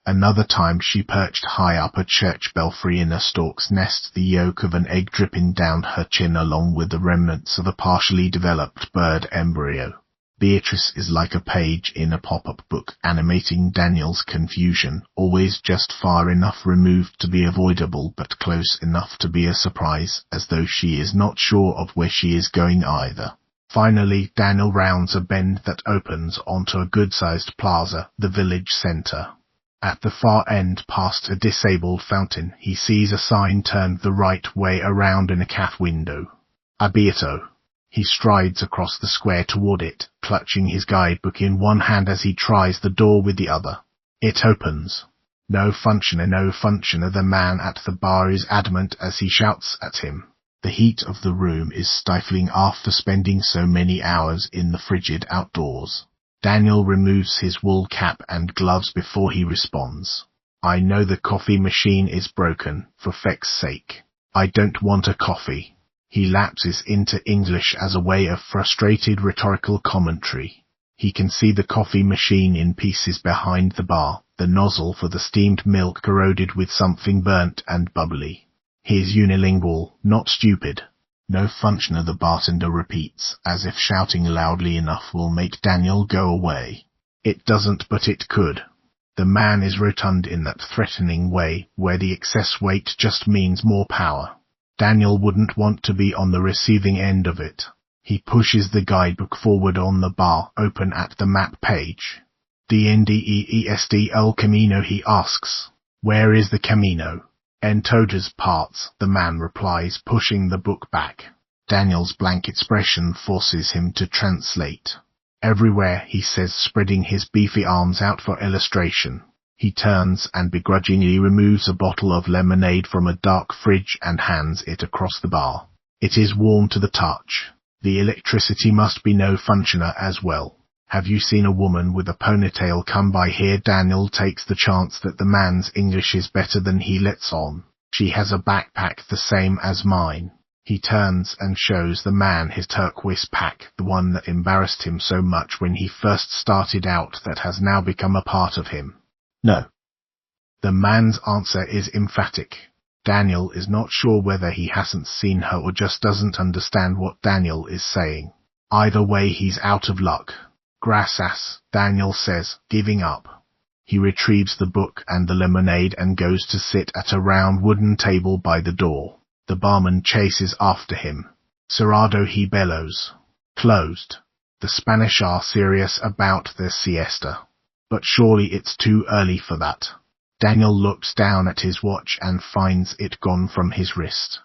Another time she perched high up a church belfry in a stork's nest, the yolk of an egg dripping down her chin along with the remnants of a partially developed bird embryo. Beatrice is like a page in a pop-up book animating Daniel's confusion, always just far enough removed to be avoidable but close enough to be a surprise, as though she is not sure of where she is going either. Finally, Daniel rounds a bend that opens onto a good-sized plaza, the village center. At the far end, past a disabled fountain, he sees a sign turned the right way around in a cafe window. Abierto. He strides across the square toward it, clutching his guidebook in one hand as he tries the door with the other. It opens. No functioner, no functioner. The man at the bar is adamant as he shouts at him. The heat of the room is stifling after spending so many hours in the frigid outdoors. Daniel removes his wool cap and gloves before he responds. I know the coffee machine is broken, for feck's sake. I don't want a coffee. He lapses into English as a way of frustrated rhetorical commentary. He can see the coffee machine in pieces behind the bar, the nozzle for the steamed milk corroded with something burnt and bubbly. He is unilingual, not stupid. No functioner, the bartender repeats, as if shouting loudly enough will make Daniel go away. It doesn't, but it could. The man is rotund in that threatening way, where the excess weight just means more power. Daniel wouldn't want to be on the receiving end of it. He pushes the guidebook forward on the bar, open at the map page. DNDEESD El Camino, he asks. Where is the Camino? En todas partes, the man replies, pushing the book back. Daniel's blank expression forces him to translate. Everywhere, he says, spreading his beefy arms out for illustration. He turns and begrudgingly removes a bottle of lemonade from a dark fridge and hands it across the bar. It is warm to the touch. The electricity must be no functioner as well. Have you seen a woman with a ponytail come by here? Daniel takes the chance that the man's English is better than he lets on. She has a backpack the same as mine. He turns and shows the man his turquoise pack, the one that embarrassed him so much when he first started out, that has now become a part of him. No. The man's answer is emphatic. Daniel is not sure whether he hasn't seen her or just doesn't understand what Daniel is saying. Either way, he's out of luck. Gracias, Daniel says, giving up. He retrieves the book and the lemonade and goes to sit at a round wooden table by the door. The barman chases after him. Cerrado, he bellows. Closed. The Spanish are serious about their siesta. But surely it's too early for that. Daniel looks down at his watch and finds it gone from his wrist.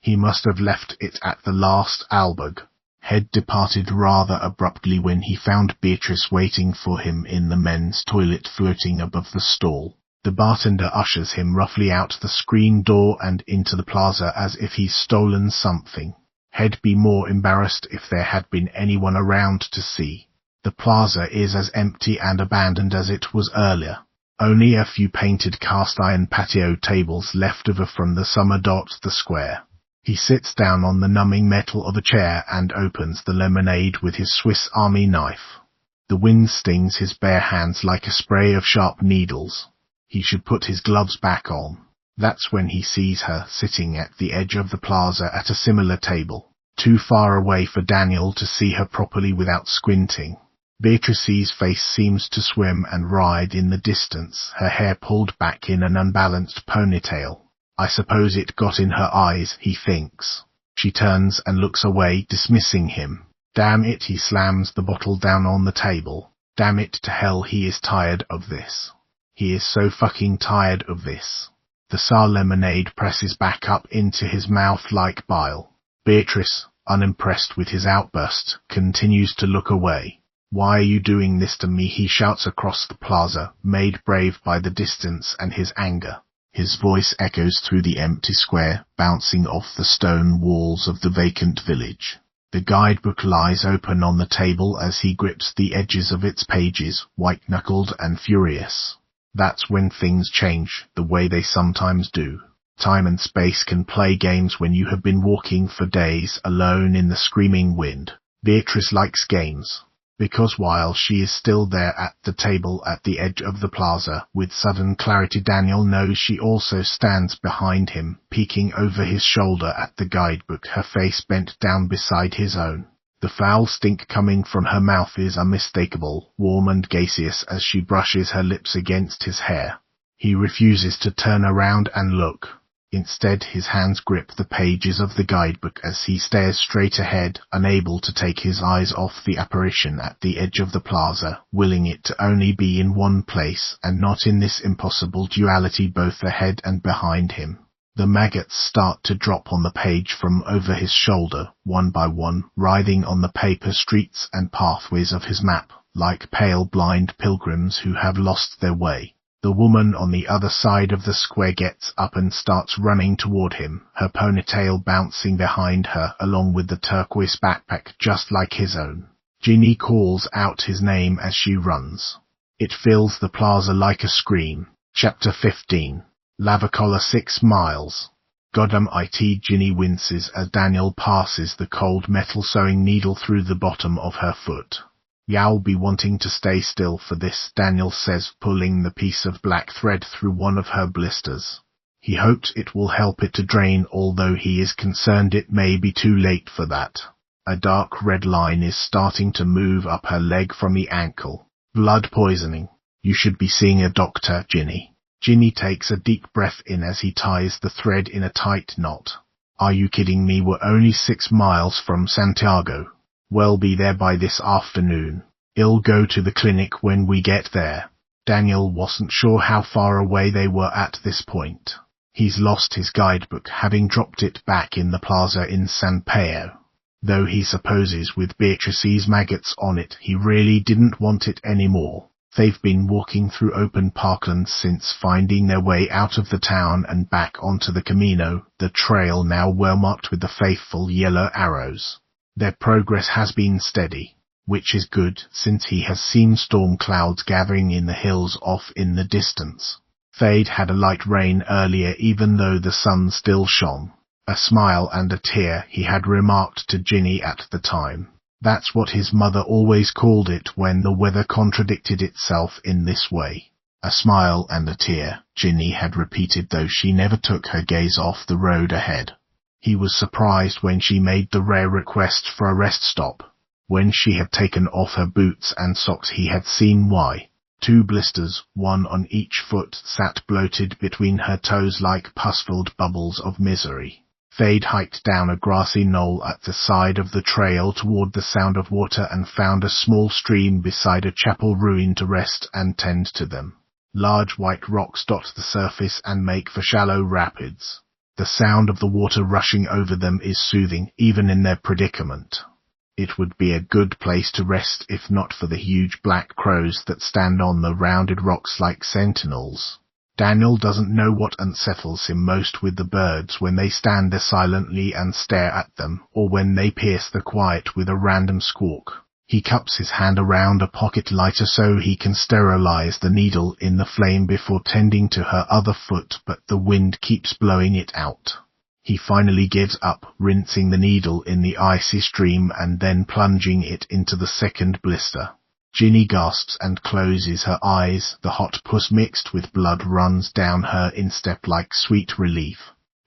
He must have left it at the last albug. Head departed rather abruptly when he found Beatrice waiting for him in the men's toilet floating above the stall. The bartender ushers him roughly out the screen door and into the plaza as if he's stolen something. He'd be more embarrassed if there had been anyone around to see. The plaza is as empty and abandoned as it was earlier. Only a few painted cast-iron patio tables left over from the summer dot the square. He sits down on the numbing metal of a chair and opens the lemonade with his Swiss Army knife. The wind stings his bare hands like a spray of sharp needles. He should put his gloves back on. That's when he sees her sitting at the edge of the plaza at a similar table, too far away for Daniel to see her properly without squinting. Beatrice's face seems to swim and ride in the distance, her hair pulled back in an unbalanced ponytail. I suppose it got in her eyes, he thinks. She turns and looks away, dismissing him. Damn it, he slams the bottle down on the table. Damn it to hell, he is tired of this. He is so fucking tired of this. The sour lemonade presses back up into his mouth like bile. Beatrice, unimpressed with his outburst, continues to look away. Why are you doing this to me? He shouts across the plaza, made brave by the distance and his anger. His voice echoes through the empty square, bouncing off the stone walls of the vacant village. The guidebook lies open on the table as he grips the edges of its pages, white-knuckled and furious. That's when things change, the way they sometimes do. Time and space can play games when you have been walking for days alone in the screaming wind. Beatrice likes games. Because while she is still there at the table at the edge of the plaza, with sudden clarity Daniel knows she also stands behind him, peeking over his shoulder at the guidebook, her face bent down beside his own. The foul stink coming from her mouth is unmistakable, warm and gaseous as she brushes her lips against his hair. He refuses to turn around and look. Instead, his hands grip the pages of the guidebook as he stares straight ahead, unable to take his eyes off the apparition at the edge of the plaza, willing it to only be in one place and not in this impossible duality both ahead and behind him. The maggots start to drop on the page from over his shoulder, one by one, writhing on the paper streets and pathways of his map, like pale blind pilgrims who have lost their way. The woman on the other side of the square gets up and starts running toward him, her ponytail bouncing behind her along with the turquoise backpack just like his own. Ginny calls out his name as she runs. It fills the plaza like a scream. Chapter 15. Lavacola 6 miles. Goddamn it, Ginny winces as Daniel passes the cold metal sewing needle through the bottom of her foot. "You'll be wanting to stay still for this," Daniel says, pulling the piece of black thread through one of her blisters. He hopes it will help it to drain, although he is concerned it may be too late for that. A dark red line is starting to move up her leg from the ankle. Blood poisoning. "You should be seeing a doctor, Ginny." Ginny takes a deep breath in as he ties the thread in a tight knot. "Are you kidding me? We're only 6 miles from Santiago. We'll be there by this afternoon. I'll go to the clinic when we get there." Daniel wasn't sure how far away they were at this point. He's lost his guidebook, having dropped it back in the plaza in San Pedro. Though he supposes with Beatrice's maggots on it, he really didn't want it anymore. They've been walking through open parkland since finding their way out of the town and back onto the Camino, the trail now well marked with the faithful yellow arrows. Their progress has been steady, which is good since he has seen storm clouds gathering in the hills off in the distance. They'd had a light rain earlier even though the sun still shone. A smile and a tear, he had remarked to Ginny at the time. That's what his mother always called it when the weather contradicted itself in this way. A smile and a tear, Ginny had repeated, though she never took her gaze off the road ahead. He was surprised when she made the rare request for a rest stop. When she had taken off her boots and socks he had seen why. 2 blisters, one on each foot, sat bloated between her toes like pus-filled bubbles of misery. They'd hiked down a grassy knoll at the side of the trail toward the sound of water and found a small stream beside a chapel ruin to rest and tend to them. Large white rocks dot the surface and make for shallow rapids. The sound of the water rushing over them is soothing, even in their predicament. It would be a good place to rest if not for the huge black crows that stand on the rounded rocks like sentinels. Daniel doesn't know what unsettles him most with the birds when they stand there silently and stare at them, or when they pierce the quiet with a random squawk. He cups his hand around a pocket lighter so he can sterilize the needle in the flame before tending to her other foot, but the wind keeps blowing it out. He finally gives up, rinsing the needle in the icy stream and then plunging it into the second blister. Ginny gasps and closes her eyes. The hot pus mixed with blood runs down her instep like sweet relief.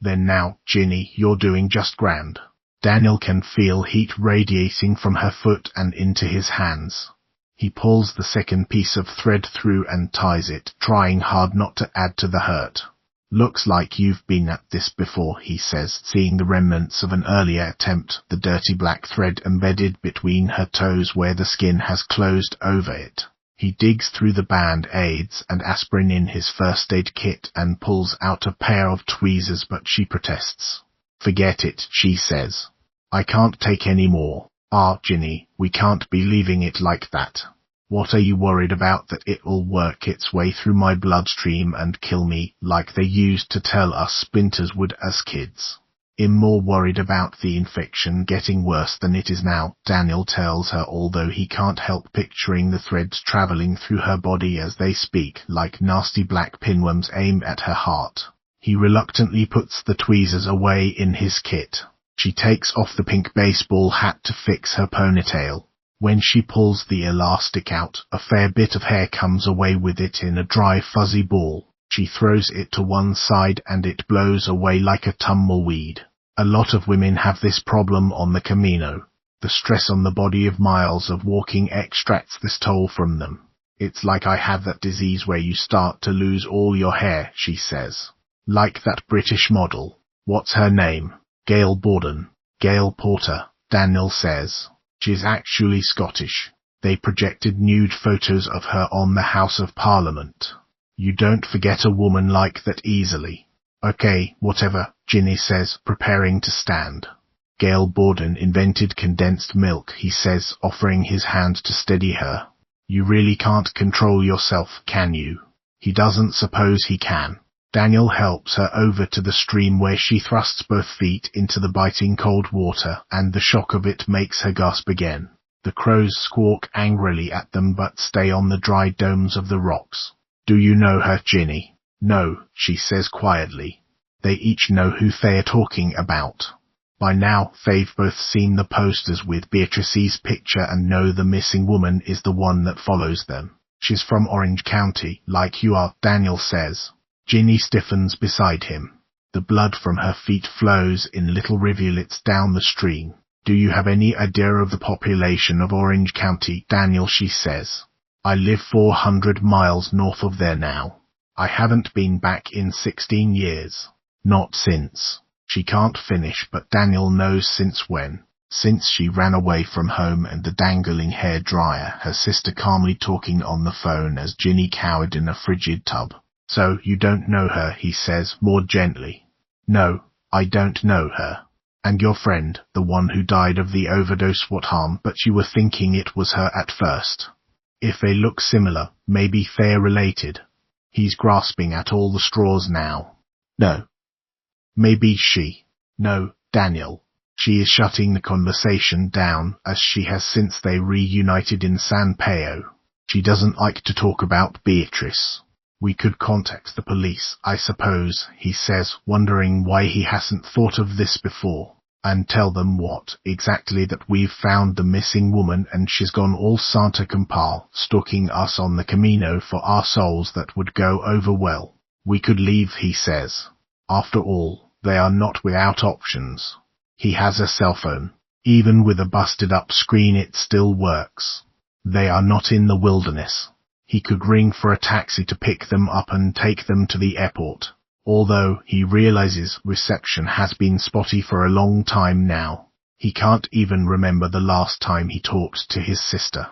"Then now, Ginny, you're doing just grand." Daniel can feel heat radiating from her foot and into his hands. He pulls the second piece of thread through and ties it, trying hard not to add to the hurt. "Looks like you've been at this before," he says, seeing the remnants of an earlier attempt, the dirty black thread embedded between her toes where the skin has closed over it. He digs through the band-aids and aspirin in his first aid kit and pulls out a pair of tweezers, but she protests. "Forget it," she says. "I can't take any more." Ginny, we can't be leaving it like that. What are you worried about? That it'll work its way through my bloodstream and kill me, like they used to tell us splinters would as kids? I'm more worried about the infection getting worse than it is now, Daniel tells her, although he can't help picturing the threads traveling through her body as they speak, like nasty black pinworms aimed at her heart. He reluctantly puts the tweezers away in his kit. She takes off the pink baseball hat to fix her ponytail. When she pulls the elastic out, a fair bit of hair comes away with it in a dry fuzzy ball. She throws it to one side and it blows away like a tumbleweed. A lot of women have this problem on the Camino. The stress on the body of miles of walking extracts this toll from them. It's like I have that disease where you start to lose all your hair, she says. Like that British model. What's her name? Gail Borden. Gail Porter, Daniel says. She's actually Scottish. They projected nude photos of her on the House of Parliament. You don't forget a woman like that easily. Okay, whatever, Ginny says, preparing to stand. Gail Borden invented condensed milk, he says, offering his hand to steady her. You really can't control yourself, can you? He doesn't suppose he can. Daniel helps her over to the stream where she thrusts both feet into the biting cold water, and the shock of it makes her gasp again. The crows squawk angrily at them but stay on the dry domes of the rocks. Do you know her, Ginny? No, she says quietly. They each know who they're talking about. By now, they've both seen the posters with Beatrice's picture and know the missing woman is the one that follows them. She's from Orange County, like you are, Daniel says. Ginny stiffens beside him. The blood from her feet flows in little rivulets down the stream. Do you have any idea of the population of Orange County, Daniel, she says. I live 400 miles north of there now. I haven't been back in 16 years. Not since. She can't finish, but Daniel knows since when. Since she ran away from home and the dangling hair dryer, her sister calmly talking on the phone as Ginny cowered in a frigid tub. So, you don't know her, he says, more gently. No, I don't know her. And your friend, the one who died of the overdose, what harm, but you were thinking it was her at first. If they look similar, maybe they're related. He's grasping at all the straws now. No. Maybe she. No, Daniel. She is shutting the conversation down, as she has since they reunited in San Peo. She doesn't like to talk about Beatrice. We could contact the police, I suppose, he says, wondering why he hasn't thought of this before. And tell them what, exactly, that we've found the missing woman and she's gone all Santa Compal, stalking us on the Camino for our souls. That would go over well. We could leave, he says. After all, they are not without options. He has a cell phone. Even with a busted-up screen it still works. They are not in the wilderness. He could ring for a taxi to pick them up and take them to the airport. Although he realizes reception has been spotty for a long time now. He can't even remember the last time he talked to his sister.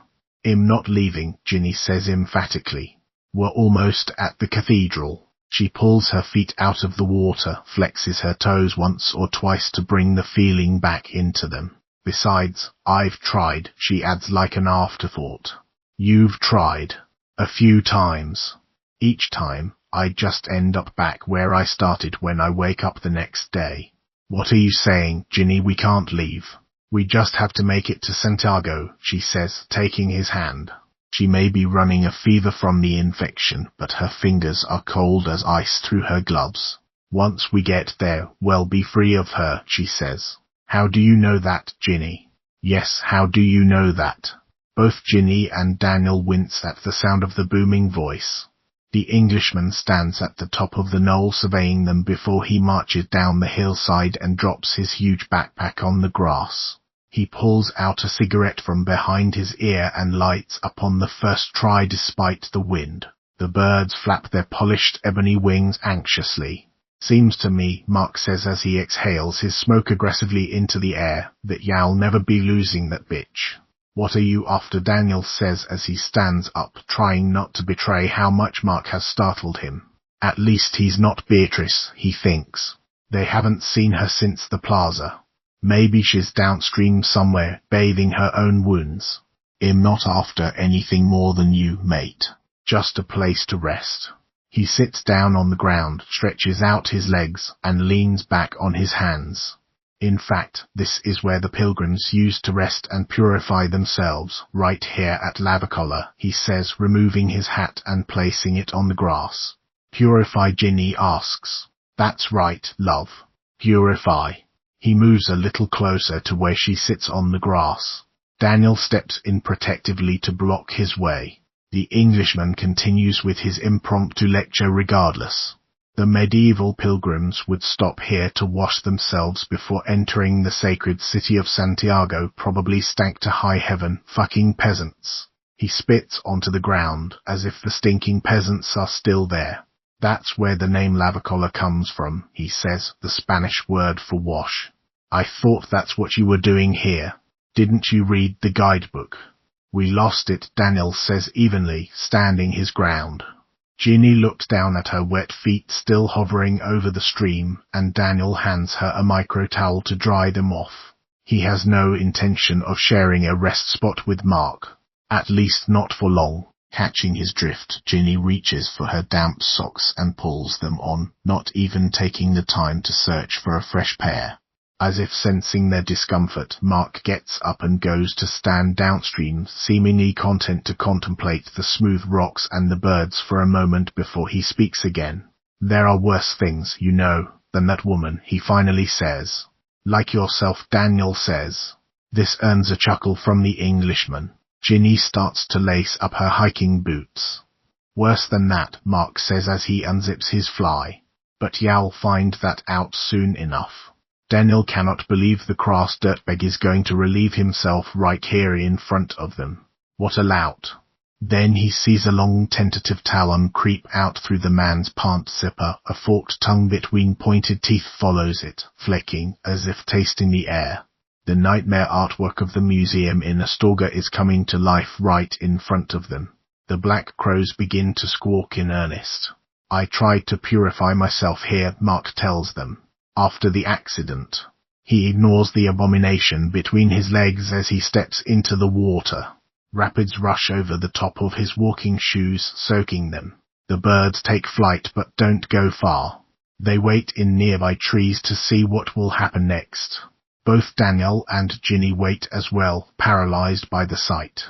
I'm not leaving, Ginny says emphatically. We're almost at the cathedral. She pulls her feet out of the water, flexes her toes once or twice to bring the feeling back into them. Besides, I've tried, she adds like an afterthought. You've tried. A few times. Each time, I just end up back where I started when I wake up the next day. What are you saying, Ginny? We can't leave. We just have to make it to Santiago, she says, taking his hand. She may be running a fever from the infection, but her fingers are cold as ice through her gloves. Once we get there, we'll be free of her, she says. How do you know that, Ginny? Yes, how do you know that? Both Ginny and Daniel wince at the sound of the booming voice. The Englishman stands at the top of the knoll surveying them before he marches down the hillside and drops his huge backpack on the grass. He pulls out a cigarette from behind his ear and lights upon the first try despite the wind. The birds flap their polished ebony wings anxiously. Seems to me, Mark says as he exhales his smoke aggressively into the air, that y'all never be losing that bitch. What are you after? Daniel says as he stands up, trying not to betray how much Mark has startled him. At least he's not Beatrice, he thinks. They haven't seen her since the plaza. Maybe she's downstream somewhere, bathing her own wounds. I'm not after anything more than you, mate. Just a place to rest. He sits down on the ground, stretches out his legs, and leans back on his hands. In fact, this is where the pilgrims used to rest and purify themselves, right here at Lavacolla, he says, removing his hat and placing it on the grass. Purify, Ginny asks. That's right, love. Purify. He moves a little closer to where she sits on the grass. Daniel steps in protectively to block his way. The Englishman continues with his impromptu lecture regardless. The medieval pilgrims would stop here to wash themselves before entering the sacred city of Santiago, probably stank to high heaven. Fucking peasants. He spits onto the ground, as if the stinking peasants are still there. That's where the name lavacola comes from, he says, the Spanish word for wash. I thought that's what you were doing here. Didn't you read the guidebook? We lost it, Daniel says evenly, standing his ground. Ginny looks down at her wet feet still hovering over the stream, and Daniel hands her a micro towel to dry them off. He has no intention of sharing a rest spot with Mark. At least not for long. Catching his drift, Ginny reaches for her damp socks and pulls them on, not even taking the time to search for a fresh pair. As if sensing their discomfort, Mark gets up and goes to stand downstream, seemingly content to contemplate the smooth rocks and the birds for a moment before he speaks again. There are worse things, you know, than that woman, he finally says. Like yourself, Daniel says. This earns a chuckle from the Englishman. Ginny starts to lace up her hiking boots. Worse than that, Mark says as he unzips his fly. But you'll find that out soon enough. Daniel cannot believe the crass dirtbag is going to relieve himself right here in front of them. What a lout. Then he sees a long tentative talon creep out through the man's pant zipper. A forked tongue between pointed teeth follows it, flecking, as if tasting the air. The nightmare artwork of the museum in Astorga is coming to life right in front of them. The black crows begin to squawk in earnest. I tried to purify myself here, Mark tells them. After the accident. He ignores the abomination between his legs as he steps into the water. Rapids rush over the top of his walking shoes, soaking them. The birds take flight but don't go far. They wait in nearby trees to see what will happen next. Both Daniel and Ginny wait as well, paralyzed by the sight.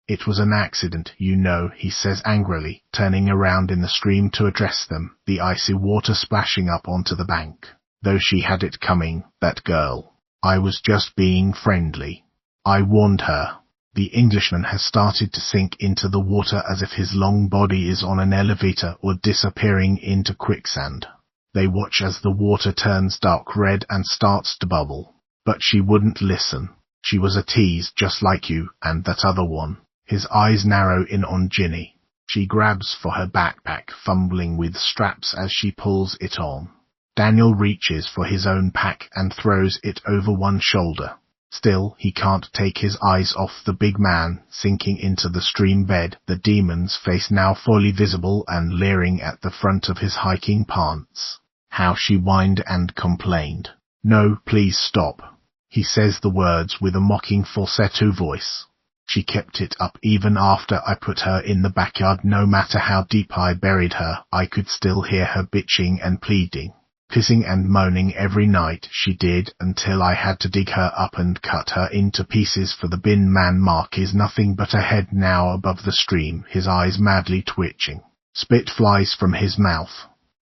It was an accident, you know, he says angrily, turning around in the stream to address them, the icy water splashing up onto the bank. Though she had it coming, that girl. I was just being friendly. I warned her. The Englishman has started to sink into the water as if his long body is on an elevator or disappearing into quicksand. They watch as the water turns dark red and starts to bubble. But she wouldn't listen. She was a tease just like you and that other one. His eyes narrow in on Ginny. She grabs for her backpack, fumbling with straps as she pulls it on. Daniel reaches for his own pack and throws it over one shoulder. Still, he can't take his eyes off the big man, sinking into the stream bed, the demon's face now fully visible and leering at the front of his hiking pants. How she whined and complained. No, please stop. He says the words with a mocking falsetto voice. She kept it up even after I put her in the backyard. No matter how deep I buried her, I could still hear her bitching and pleading. Pissing and moaning every night, she did, until I had to dig her up and cut her into pieces for the bin man. Mark is nothing but a head now above the stream, his eyes madly twitching. Spit flies from his mouth.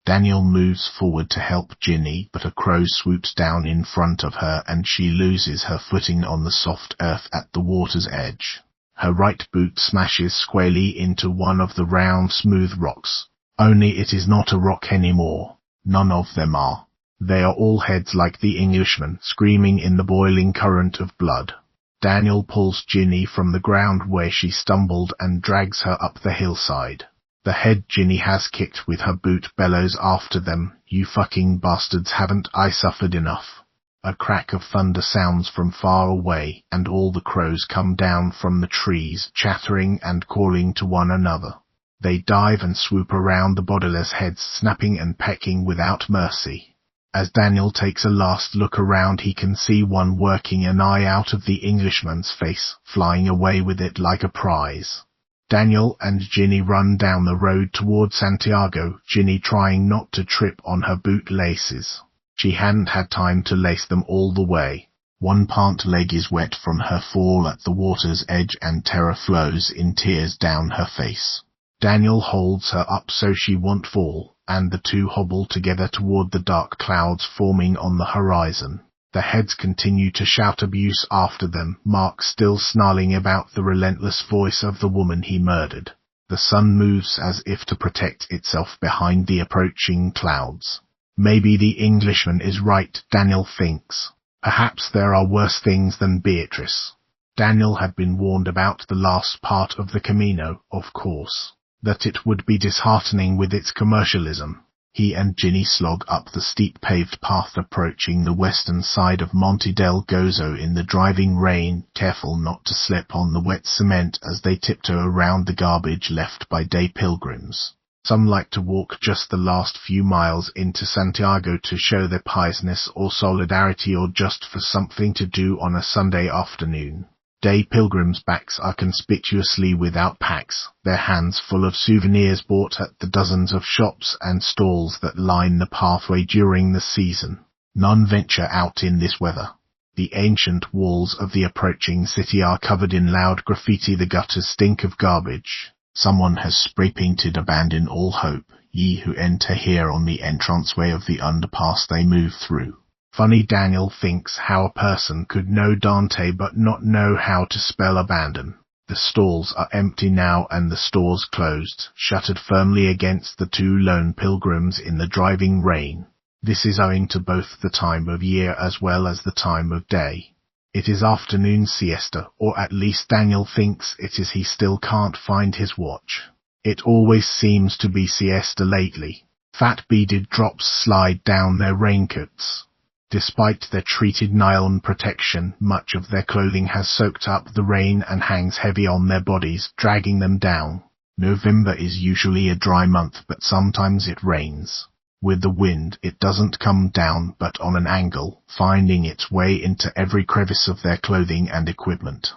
Daniel moves forward to help Ginny, but a crow swoops down in front of her and she loses her footing on the soft earth at the water's edge. Her right boot smashes squarely into one of the round, smooth rocks. Only it is not a rock anymore. None of them are. They are all heads like the Englishman, screaming in the boiling current of blood. Daniel pulls Ginny from the ground where she stumbled and drags her up the hillside. The head Ginny has kicked with her boot bellows after them. You fucking bastards, haven't I suffered enough? A crack of thunder sounds from far away, and all the crows come down from the trees, chattering and calling to one another. They dive and swoop around the bodiless heads, snapping and pecking without mercy. As Daniel takes a last look around, he can see one working an eye out of the Englishman's face, flying away with it like a prize. Daniel and Ginny run down the road toward Santiago, Ginny trying not to trip on her boot laces. She hadn't had time to lace them all the way. One pant leg is wet from her fall at the water's edge and terror flows in tears down her face. Daniel holds her up so she won't fall, and the two hobble together toward the dark clouds forming on the horizon. The heads continue to shout abuse after them, Mark still snarling about the relentless voice of the woman he murdered. The sun moves as if to protect itself behind the approaching clouds. Maybe the Englishman is right, Daniel thinks. Perhaps there are worse things than Beatrice. Daniel had been warned about the last part of the Camino, of course, that it would be disheartening with its commercialism. He and Ginny slog up the steep paved path approaching the western side of Monte del Gozo in the driving rain, careful not to slip on the wet cement as they tiptoe around the garbage left by day pilgrims. Some like to walk just the last few miles into Santiago to show their piousness or solidarity, or just for something to do on a Sunday afternoon. Day pilgrims' backs are conspicuously without packs, their hands full of souvenirs bought at the dozens of shops and stalls that line the pathway during the season. None venture out in this weather. The ancient walls of the approaching city are covered in loud graffiti. The gutters stink of garbage. Someone has spray-painted "Abandon all hope, ye who enter here" on the entranceway of the underpass they move through. Funny, Daniel thinks, how a person could know Dante but not know how to spell abandon. The stalls are empty now and the stores closed, shuttered firmly against the two lone pilgrims in the driving rain. This is owing to both the time of year as well as the time of day. It is afternoon siesta, or at least Daniel thinks it is. He still can't find his watch. It always seems to be siesta lately. Fat beaded drops slide down their raincoats. Despite their treated nylon protection, much of their clothing has soaked up the rain and hangs heavy on their bodies, dragging them down. November is usually a dry month, but sometimes it rains. With the wind, it doesn't come down but on an angle, finding its way into every crevice of their clothing and equipment.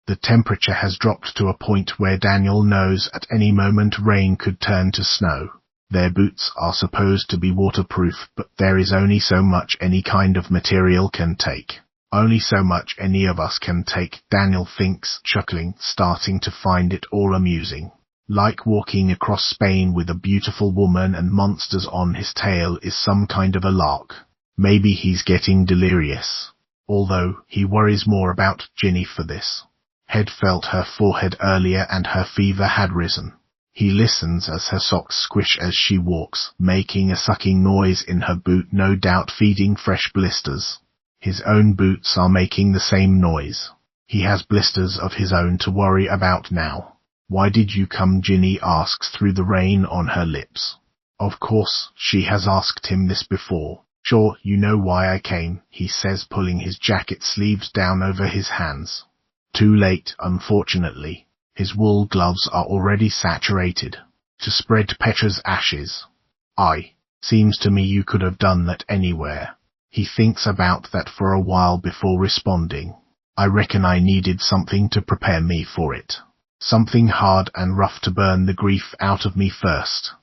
The temperature has dropped to a point where Daniel knows at any moment rain could turn to snow. Their boots are supposed to be waterproof, but there is only so much any kind of material can take. Only so much any of us can take, Daniel thinks, chuckling, starting to find it all amusing. Like walking across Spain with a beautiful woman and monsters on his tail is some kind of a lark. Maybe he's getting delirious. Although, he worries more about Ginny for this. Had felt her forehead earlier and her fever had risen. He listens as her socks squish as she walks, making a sucking noise in her boot, no doubt feeding fresh blisters. His own boots are making the same noise. He has blisters of his own to worry about now. "Why did you come?" Ginny asks through the rain on her lips. Of course, she has asked him this before. "Sure, you know why I came," he says, pulling his jacket sleeves down over his hands. Too late, unfortunately. His wool gloves are already saturated. To spread Petra's ashes. Seems to me you could have done that anywhere. He thinks about that for a while before responding. "I reckon I needed something to prepare me for it. Something hard and rough to burn the grief out of me first."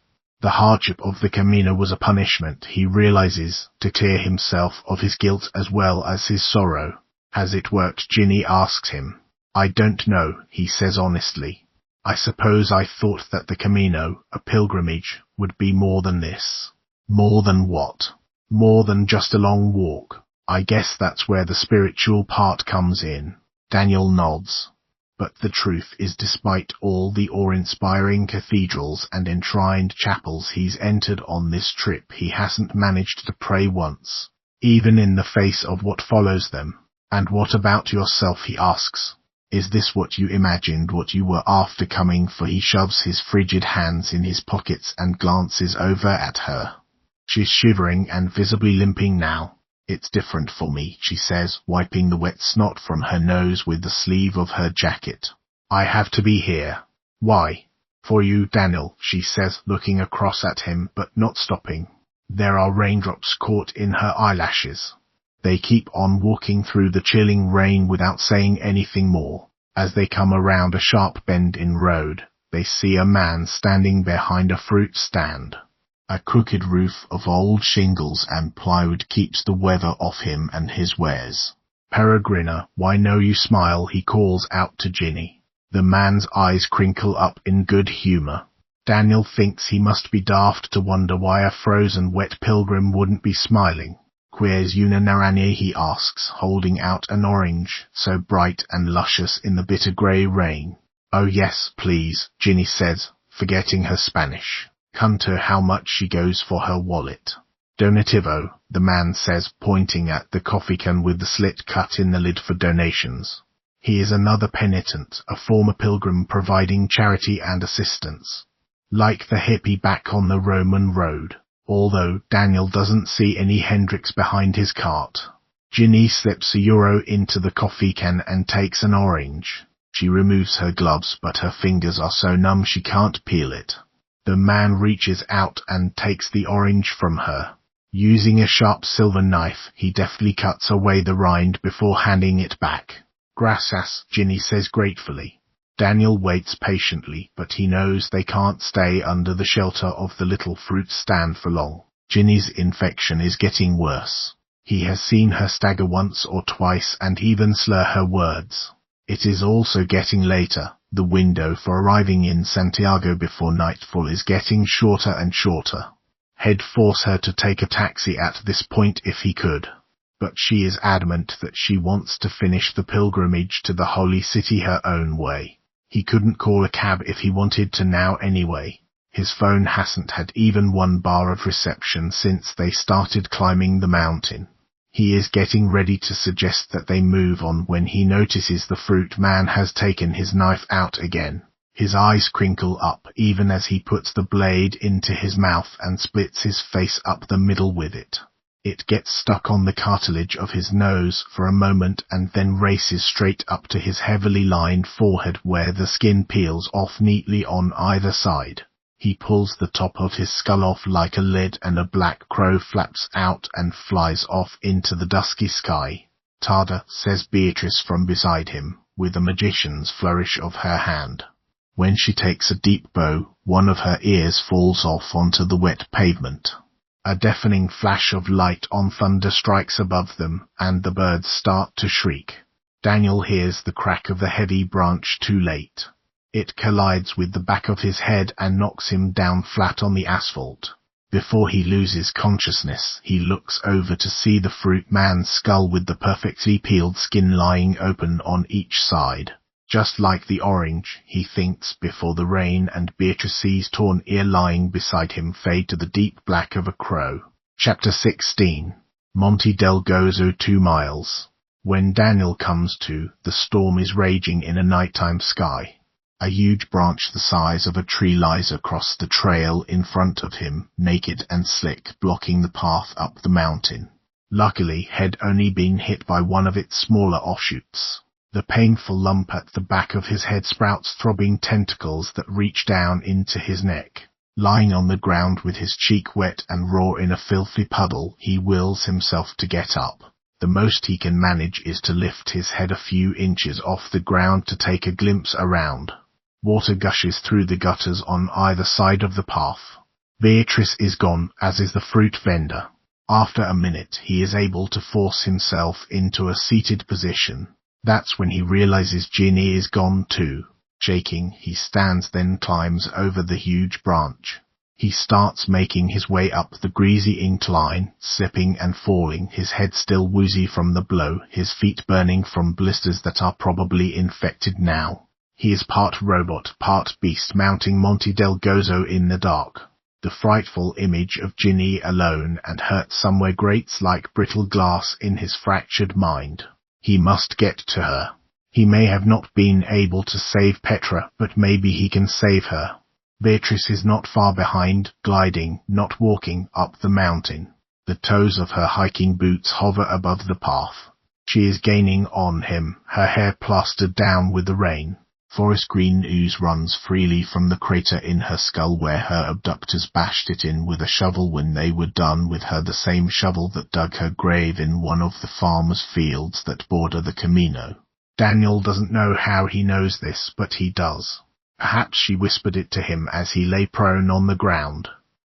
The hardship of the Camino was a punishment, he realizes, to clear himself of his guilt as well as his sorrow. Has it worked? Ginny asks him. "I don't know," he says honestly. "I suppose I thought that the Camino, a pilgrimage, would be more than this." More than what? More than just a long walk. I guess that's where the spiritual part comes in. Daniel nods. But the truth is, despite all the awe-inspiring cathedrals and enshrined chapels he's entered on this trip, he hasn't managed to pray once, even in the face of what follows them. "And what about yourself?" he asks. "Is this what you imagined, what you were after coming for?" He shoves his frigid hands in his pockets and glances over at her. She's shivering and visibly limping now. "It's different for me," she says, wiping the wet snot from her nose with the sleeve of her jacket. "I have to be here." "Why?" "For you, Daniel," she says, looking across at him but not stopping. There are raindrops caught in her eyelashes. They keep on walking through the chilling rain without saying anything more. As they come around a sharp bend in road, they see a man standing behind a fruit stand. A crooked roof of old shingles and plywood keeps the weather off him and his wares. "Peregrina, why no you smile?" he calls out to Ginny. The man's eyes crinkle up in good humor. Daniel thinks he must be daft to wonder why a frozen wet pilgrim wouldn't be smiling. "Queres una naranja?" he asks, holding out an orange, so bright and luscious in the bitter grey rain. Oh yes, please, Ginny says, forgetting her Spanish. Cunto how much she goes for her wallet. Donativo, the man says, pointing at the coffee can with the slit cut in the lid for donations. He is another penitent, a former pilgrim providing charity and assistance. Like the hippie back on the Roman road, although Daniel doesn't see any Hendrix behind his cart. Ginny slips €1 into the coffee can and takes an orange. She removes her gloves, but her fingers are so numb she can't peel it. The man reaches out and takes the orange from her. Using a sharp silver knife, he deftly cuts away the rind before handing it back. Gracias, Ginny says gratefully. Daniel waits patiently, but he knows they can't stay under the shelter of the little fruit stand for long. Ginny's infection is getting worse. He has seen her stagger once or twice and even slur her words. It is also getting later. The window for arriving in Santiago before nightfall is getting shorter and shorter. He'd force her to take a taxi at this point if he could. But she is adamant that she wants to finish the pilgrimage to the holy city her own way. He couldn't call a cab if he wanted to now anyway. His phone hasn't had even one bar of reception since they started climbing the mountain. He is getting ready to suggest that they move on when he notices the fruit man has taken his knife out again. His eyes crinkle up even as he puts the blade into his mouth and splits his face up the middle with it. It gets stuck on the cartilage of his nose for a moment and then races straight up to his heavily lined forehead where the skin peels off neatly on either side. He pulls the top of his skull off like a lid and a black crow flaps out and flies off into the dusky sky. Tada, says Beatrice from beside him, with a magician's flourish of her hand. When she takes a deep bow, one of her ears falls off onto the wet pavement. A deafening flash of light on thunder strikes above them, and the birds start to shriek. Daniel hears the crack of the heavy branch too late. It collides with the back of his head and knocks him down flat on the asphalt. Before he loses consciousness, he looks over to see the fruit man's skull with the perfectly peeled skin lying open on each side. Just like the orange, he thinks, before the rain and Beatrice's torn ear lying beside him fade to the deep black of a crow. Chapter 16. Monte del Gozo 2 miles. When Daniel comes to, the storm is raging in a nighttime sky. A huge branch the size of a tree lies across the trail in front of him, naked and slick, blocking the path up the mountain. Luckily, he'd only been hit by one of its smaller offshoots. The painful lump at the back of his head sprouts throbbing tentacles that reach down into his neck. Lying on the ground with his cheek wet and raw in a filthy puddle, he wills himself to get up. The most he can manage is to lift his head a few inches off the ground to take a glimpse around. Water gushes through the gutters on either side of the path. Beatrice is gone, as is the fruit vendor. After a minute, he is able to force himself into a seated position. That's when he realizes Ginny is gone too. Shaking, he stands, then climbs over the huge branch. He starts making his way up the greasy incline, slipping and falling, his head still woozy from the blow, his feet burning from blisters that are probably infected now. He is part robot, part beast, mounting Monte del Gozo in the dark. The frightful image of Ginny alone and hurt somewhere grates like brittle glass in his fractured mind. He must get to her. He may have not been able to save Petra, but maybe he can save her. Beatrice is not far behind, gliding, not walking, up the mountain. The toes of her hiking boots hover above the path. She is gaining on him, her hair plastered down with the rain. Forest green ooze runs freely from the crater in her skull where her abductors bashed it in with a shovel when they were done with her, the same shovel that dug her grave in one of the farmer's fields that border the Camino. Daniel doesn't know how he knows this, but he does. Perhaps she whispered it to him as he lay prone on the ground.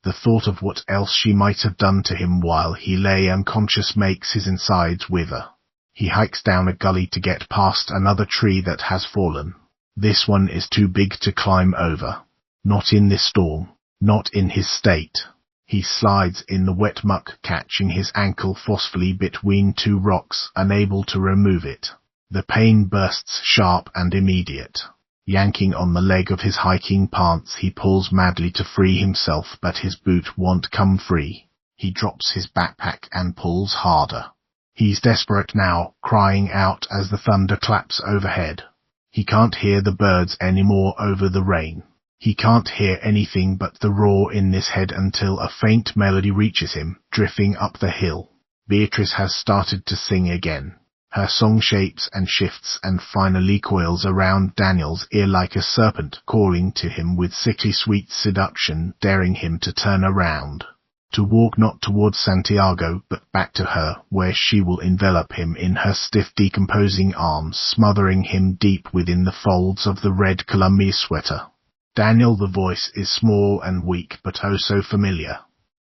The thought of what else she might have done to him while he lay unconscious makes his insides wither. He hikes down a gully to get past another tree that has fallen. This one is too big to climb over. Not in this storm. Not in his state. He slides in the wet muck, catching his ankle forcefully between two rocks, unable to remove it. The pain bursts sharp and immediate. Yanking on the leg of his hiking pants, he pulls madly to free himself, but his boot won't come free. He drops his backpack and pulls harder. He's desperate now, crying out as the thunder claps overhead. He can't hear the birds anymore over the rain. He can't hear anything but the roar in his head until a faint melody reaches him, drifting up the hill. Beatrice has started to sing again. Her song shapes and shifts and finally coils around Daniel's ear like a serpent, calling to him with sickly sweet seduction, daring him to turn around. To walk not towards Santiago, but back to her, where she will envelop him in her stiff decomposing arms, smothering him deep within the folds of the red Columbia sweater. Daniel, the voice is small and weak, but oh so familiar.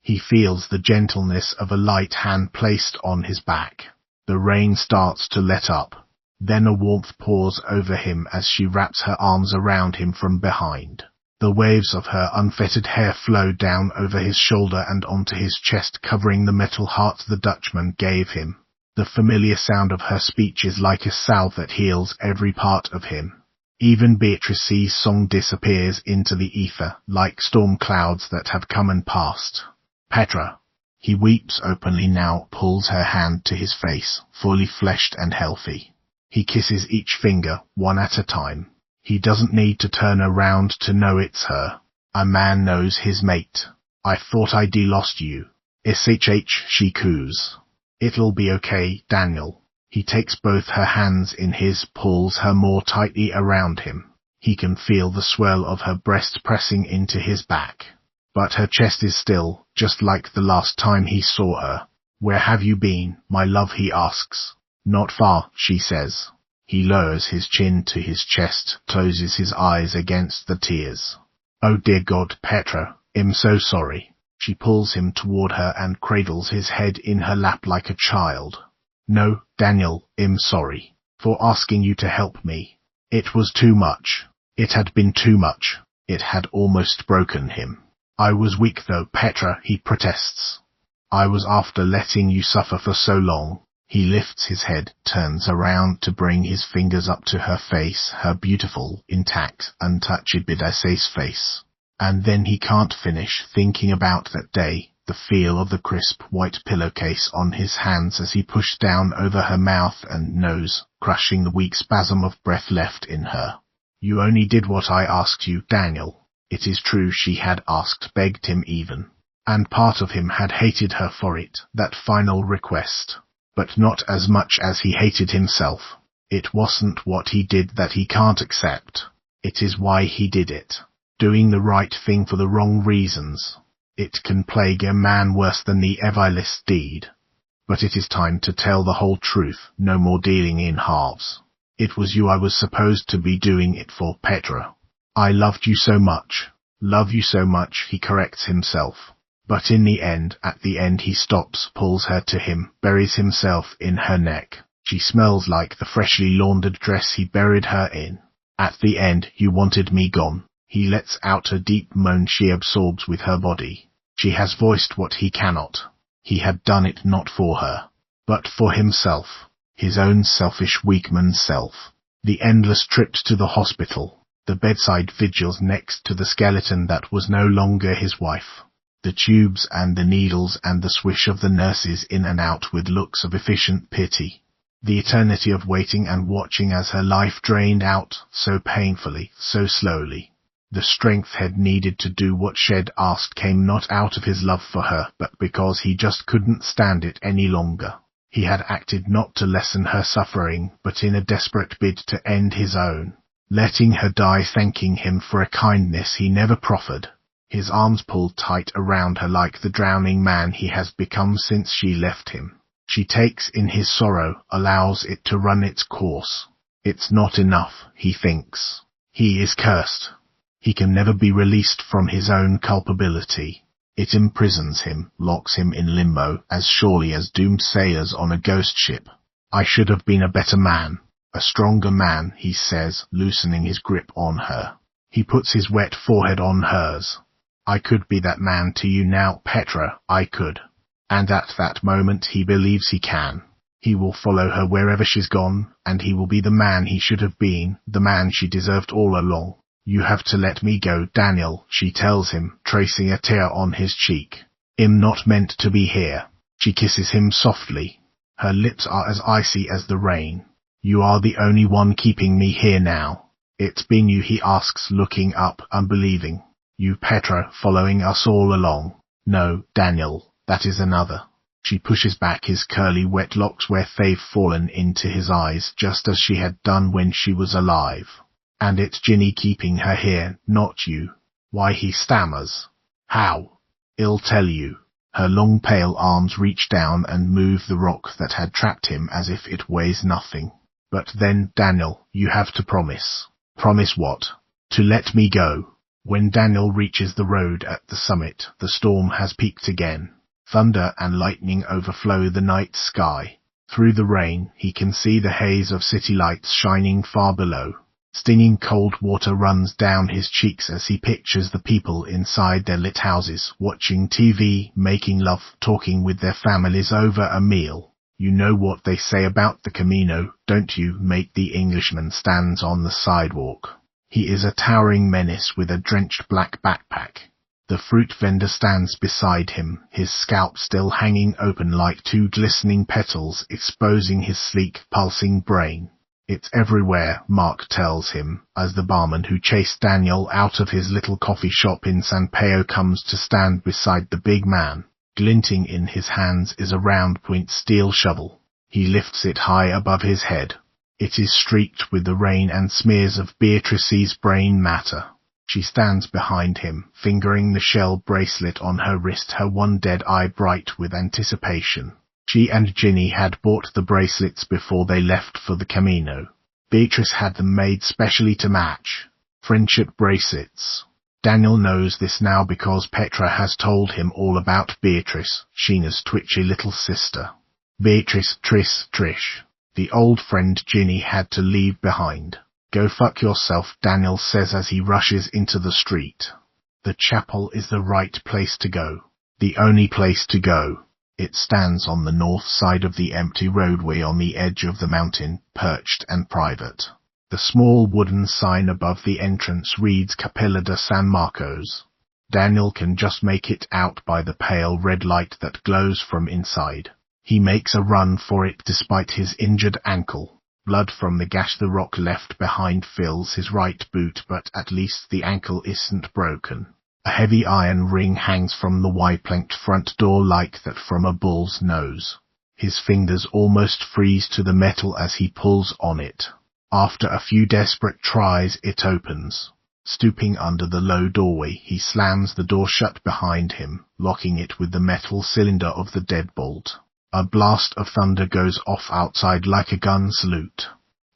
He feels the gentleness of a light hand placed on his back. The rain starts to let up. Then a warmth pours over him as she wraps her arms around him from behind. The waves of her unfettered hair flow down over his shoulder and onto his chest, covering the metal heart the Dutchman gave him. The familiar sound of her speech is like a salve that heals every part of him. Even Beatrice's song disappears into the ether, like storm clouds that have come and passed. Petra. He weeps openly now, pulls her hand to his face, fully fleshed and healthy. He kisses each finger, one at a time. He doesn't need to turn around to know it's her. A man knows his mate. I thought I'd lost you. SHH, she coos. It'll be okay, Daniel. He takes both her hands in his, pulls her more tightly around him. He can feel the swell of her breast pressing into his back. But her chest is still, just like the last time he saw her. Where have you been, my love, he asks. Not far, she says. He lowers his chin to his chest, closes his eyes against the tears. Oh dear God, Petra, I'm so sorry. She pulls him toward her and cradles his head in her lap like a child. No, Daniel, I'm sorry. For asking you to help me. It was too much. It had been too much. It had almost broken him. I was weak though, Petra, he protests. I was after letting you suffer for so long. He lifts his head, turns around to bring his fingers up to her face, her beautiful, intact, untouched Bidace's face. And then he can't finish thinking about that day, the feel of the crisp white pillowcase on his hands as he pushed down over her mouth and nose, crushing the weak spasm of breath left in her. You only did what I asked you, Daniel. It is true she had asked, begged him even. And part of him had hated her for it, that final request. But not as much as he hated himself. It wasn't what he did that he can't accept. It is why he did it. Doing the right thing for the wrong reasons. It can plague a man worse than the evilest deed. But it is time to tell the whole truth, no more dealing in halves. It was you I was supposed to be doing it for, Petra. I loved you so much. Love you so much, he corrects himself. But in the end, at the end he stops, pulls her to him, buries himself in her neck. She smells like the freshly laundered dress he buried her in. At the end, you wanted me gone. He lets out a deep moan she absorbs with her body. She has voiced what he cannot. He had done it not for her, but for himself. His own selfish weakman's self. The endless trips to the hospital. The bedside vigils next to the skeleton that was no longer his wife. The tubes and the needles and the swish of the nurses in and out with looks of efficient pity. The eternity of waiting and watching as her life drained out, so painfully, so slowly. The strength had needed to do what Shed asked came not out of his love for her, but because he just couldn't stand it any longer. He had acted not to lessen her suffering, but in a desperate bid to end his own. Letting her die thanking him for a kindness he never proffered. His arms pulled tight around her like the drowning man he has become since she left him. She takes in his sorrow, allows it to run its course. It's not enough, he thinks. He is cursed. He can never be released from his own culpability. It imprisons him, locks him in limbo, as surely as doomed sailors on a ghost ship. I should have been a better man. A stronger man, he says, loosening his grip on her. He puts his wet forehead on hers. I could be that man to you now, Petra, I could. And at that moment he believes he can. He will follow her wherever she's gone, and he will be the man he should have been, the man she deserved all along. You have to let me go, Daniel, she tells him, tracing a tear on his cheek. I'm not meant to be here. She kisses him softly. Her lips are as icy as the rain. You are the only one keeping me here now. It's been you, he asks, looking up, unbelieving. You, Petra, following us all along. No, Daniel, that is another. She pushes back his curly wet locks where they've fallen into his eyes, just as she had done when she was alive. And it's Ginny keeping her here, not you. Why, he stammers. How? I'll tell you. Her long pale arms reach down and move the rock that had trapped him as if it weighs nothing. But then, Daniel, you have to promise. Promise what? To let me go. When Daniel reaches the road at the summit, the storm has peaked again. Thunder and lightning overflow the night sky. Through the rain, he can see the haze of city lights shining far below. Stinging cold water runs down his cheeks as he pictures the people inside their lit houses, watching TV, making love, talking with their families over a meal. You know what they say about the Camino, don't you, mate? The Englishman stands on the sidewalk. He is a towering menace with a drenched black backpack. The fruit vendor stands beside him, his scalp still hanging open like two glistening petals, exposing his sleek, pulsing brain. It's everywhere, Mark tells him, as the barman who chased Daniel out of his little coffee shop in Santiago comes to stand beside the big man. Glinting in his hands is a round-point steel shovel. He lifts it high above his head. It is streaked with the rain and smears of Beatrice's brain matter. She stands behind him, fingering the shell bracelet on her wrist, her one dead eye bright with anticipation. She and Ginny had bought the bracelets before they left for the Camino. Beatrice had them made specially to match. Friendship bracelets. Daniel knows this now because Petra has told him all about Beatrice, Sheena's twitchy little sister. Beatrice, Trish. The old friend Ginny had to leave behind. Go fuck yourself, Daniel says as he rushes into the street. The chapel is the right place to go. The only place to go. It stands on the north side of the empty roadway on the edge of the mountain, perched and private. The small wooden sign above the entrance reads Capilla de San Marcos. Daniel can just make it out by the pale red light that glows from inside. He makes a run for it despite his injured ankle. Blood from the gash the rock left behind fills his right boot, but at least the ankle isn't broken. A heavy iron ring hangs from the wide-planked front door like that from a bull's nose. His fingers almost freeze to the metal as he pulls on it. After a few desperate tries, it opens. Stooping under the low doorway, he slams the door shut behind him, locking it with the metal cylinder of the deadbolt. A blast of thunder goes off outside like a gun salute.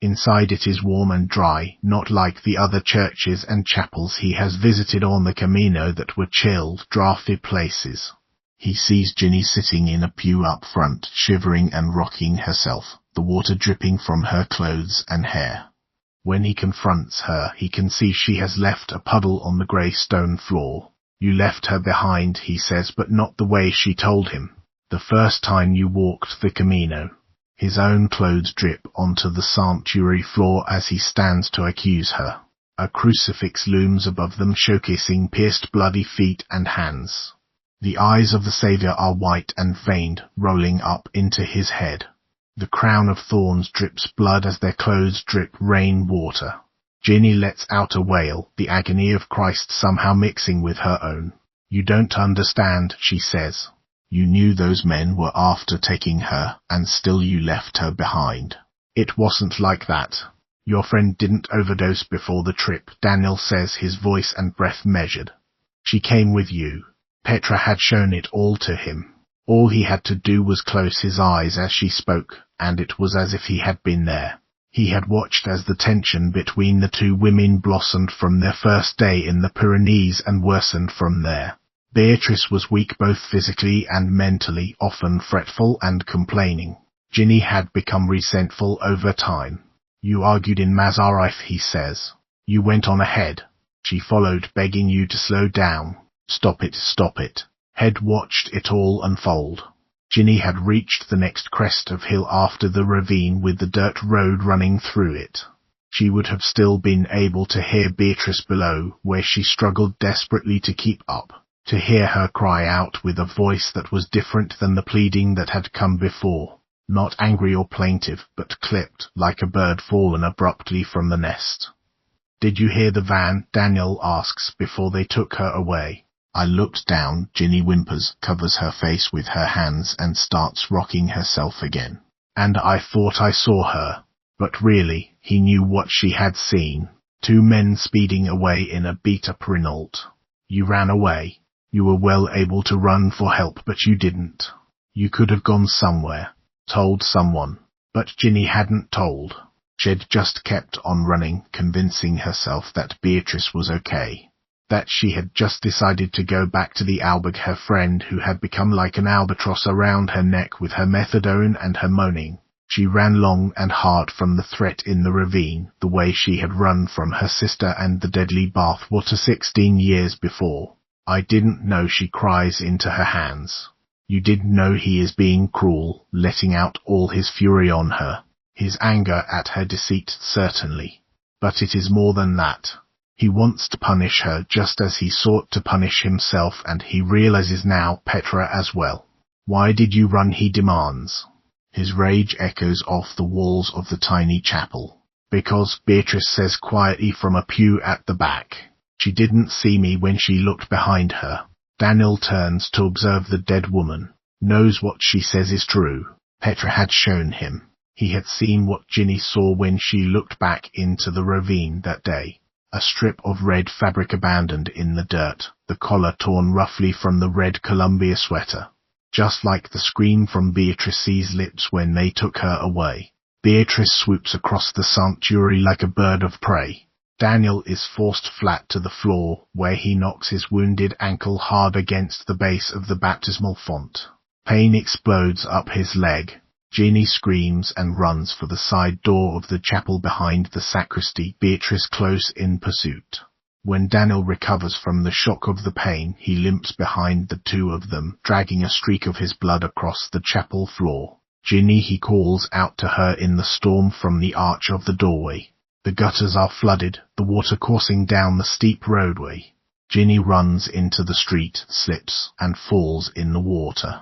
Inside it is warm and dry, not like the other churches and chapels he has visited on the Camino that were chilled, drafty places. He sees Ginny sitting in a pew up front, shivering and rocking herself, the water dripping from her clothes and hair. When he confronts her, he can see she has left a puddle on the grey stone floor. You left her behind, he says, but not the way she told him. The first time you walked the Camino. His own clothes drip onto the sanctuary floor as he stands to accuse her. A crucifix looms above them, showcasing pierced bloody feet and hands. The eyes of the Saviour are white and veined, rolling up into his head. The crown of thorns drips blood as their clothes drip rain water. Ginny lets out a wail, the agony of Christ somehow mixing with her own. You don't understand, she says. You knew those men were after taking her, and still you left her behind. It wasn't like that. Your friend didn't overdose before the trip, Daniel says, his voice and breath measured. She came with you. Petra had shown it all to him. All he had to do was close his eyes as she spoke, and it was as if he had been there. He had watched as the tension between the two women blossomed from their first day in the Pyrenees and worsened from there. Beatrice was weak both physically and mentally, often fretful and complaining. Ginny had become resentful over time. You argued in Mazarif, he says. You went on ahead. She followed, begging you to slow down. Stop it. Head watched it all unfold. Ginny had reached the next crest of hill after the ravine with the dirt road running through it. She would have still been able to hear Beatrice below, where she struggled desperately to keep up, to hear her cry out with a voice that was different than the pleading that had come before, not angry or plaintive, but clipped like a bird fallen abruptly from the nest. "Did you hear the van?" Daniel asks before they took her away. I looked down. Ginny whimpers, covers her face with her hands and starts rocking herself again. "And I thought I saw her." But really, he knew what she had seen. 2 men speeding away in a beat-up Renault. "You ran away. You were well able to run for help, but you didn't. You could have gone somewhere, told someone." But Ginny hadn't told. She'd just kept on running, convincing herself that Beatrice was okay. That she had just decided to go back to the albergue, her friend who had become like an albatross around her neck with her methadone and her moaning. She ran long and hard from the threat in the ravine, the way she had run from her sister and the deadly bath water 16 years before. "I didn't know," she cries into her hands. "You didn't know he is being cruel, letting out all his fury on her. His anger at her deceit, certainly. But it is more than that. He wants to punish her just as he sought to punish himself, and he realizes now Petra as well." "Why did you run?" he demands. His rage echoes off the walls of the tiny chapel. "Because," Beatrice says quietly from a pew at the back. "She didn't see me when she looked behind her." Daniel turns to observe the dead woman. Knows what she says is true. Petra had shown him. He had seen what Ginny saw when she looked back into the ravine that day. A strip of red fabric abandoned in the dirt, the collar torn roughly from the red Columbia sweater. Just like the scream from Beatrice's lips when they took her away. Beatrice swoops across the sanctuary like a bird of prey. Daniel is forced flat to the floor, where he knocks his wounded ankle hard against the base of the baptismal font. Pain explodes up his leg. Ginny screams and runs for the side door of the chapel behind the sacristy, Beatrice close in pursuit. When Daniel recovers from the shock of the pain, he limps behind the 2 of them, dragging a streak of his blood across the chapel floor. "Ginny," he calls out to her in the storm from the arch of the doorway. The gutters are flooded, the water coursing down the steep roadway. Ginny runs into the street, slips, and falls in the water.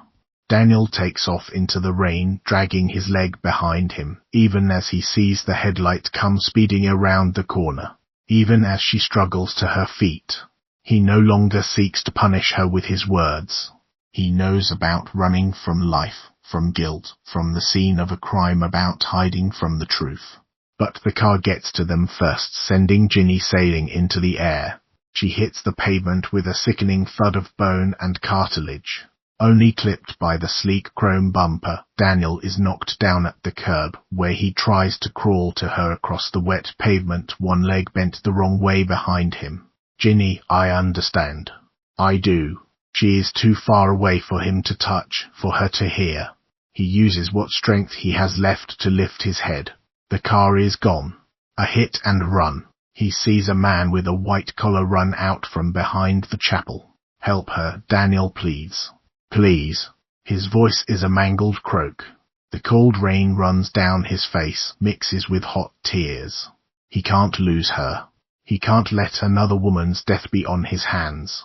Daniel takes off into the rain, dragging his leg behind him, even as he sees the headlight come speeding around the corner. Even as she struggles to her feet, he no longer seeks to punish her with his words. He knows about running from life, from guilt, from the scene of a crime, about hiding from the truth. But the car gets to them first, sending Ginny sailing into the air. She hits the pavement with a sickening thud of bone and cartilage. Only clipped by the sleek chrome bumper, Daniel is knocked down at the curb, where he tries to crawl to her across the wet pavement, one leg bent the wrong way behind him. "Ginny, I understand. I do." She is too far away for him to touch, for her to hear. He uses what strength he has left to lift his head. The car is gone. A hit and run. He sees a man with a white collar run out from behind the chapel. "Help her," Daniel pleads. "Please." His voice is a mangled croak. The cold rain runs down his face, mixes with hot tears. He can't lose her. He can't let another woman's death be on his hands.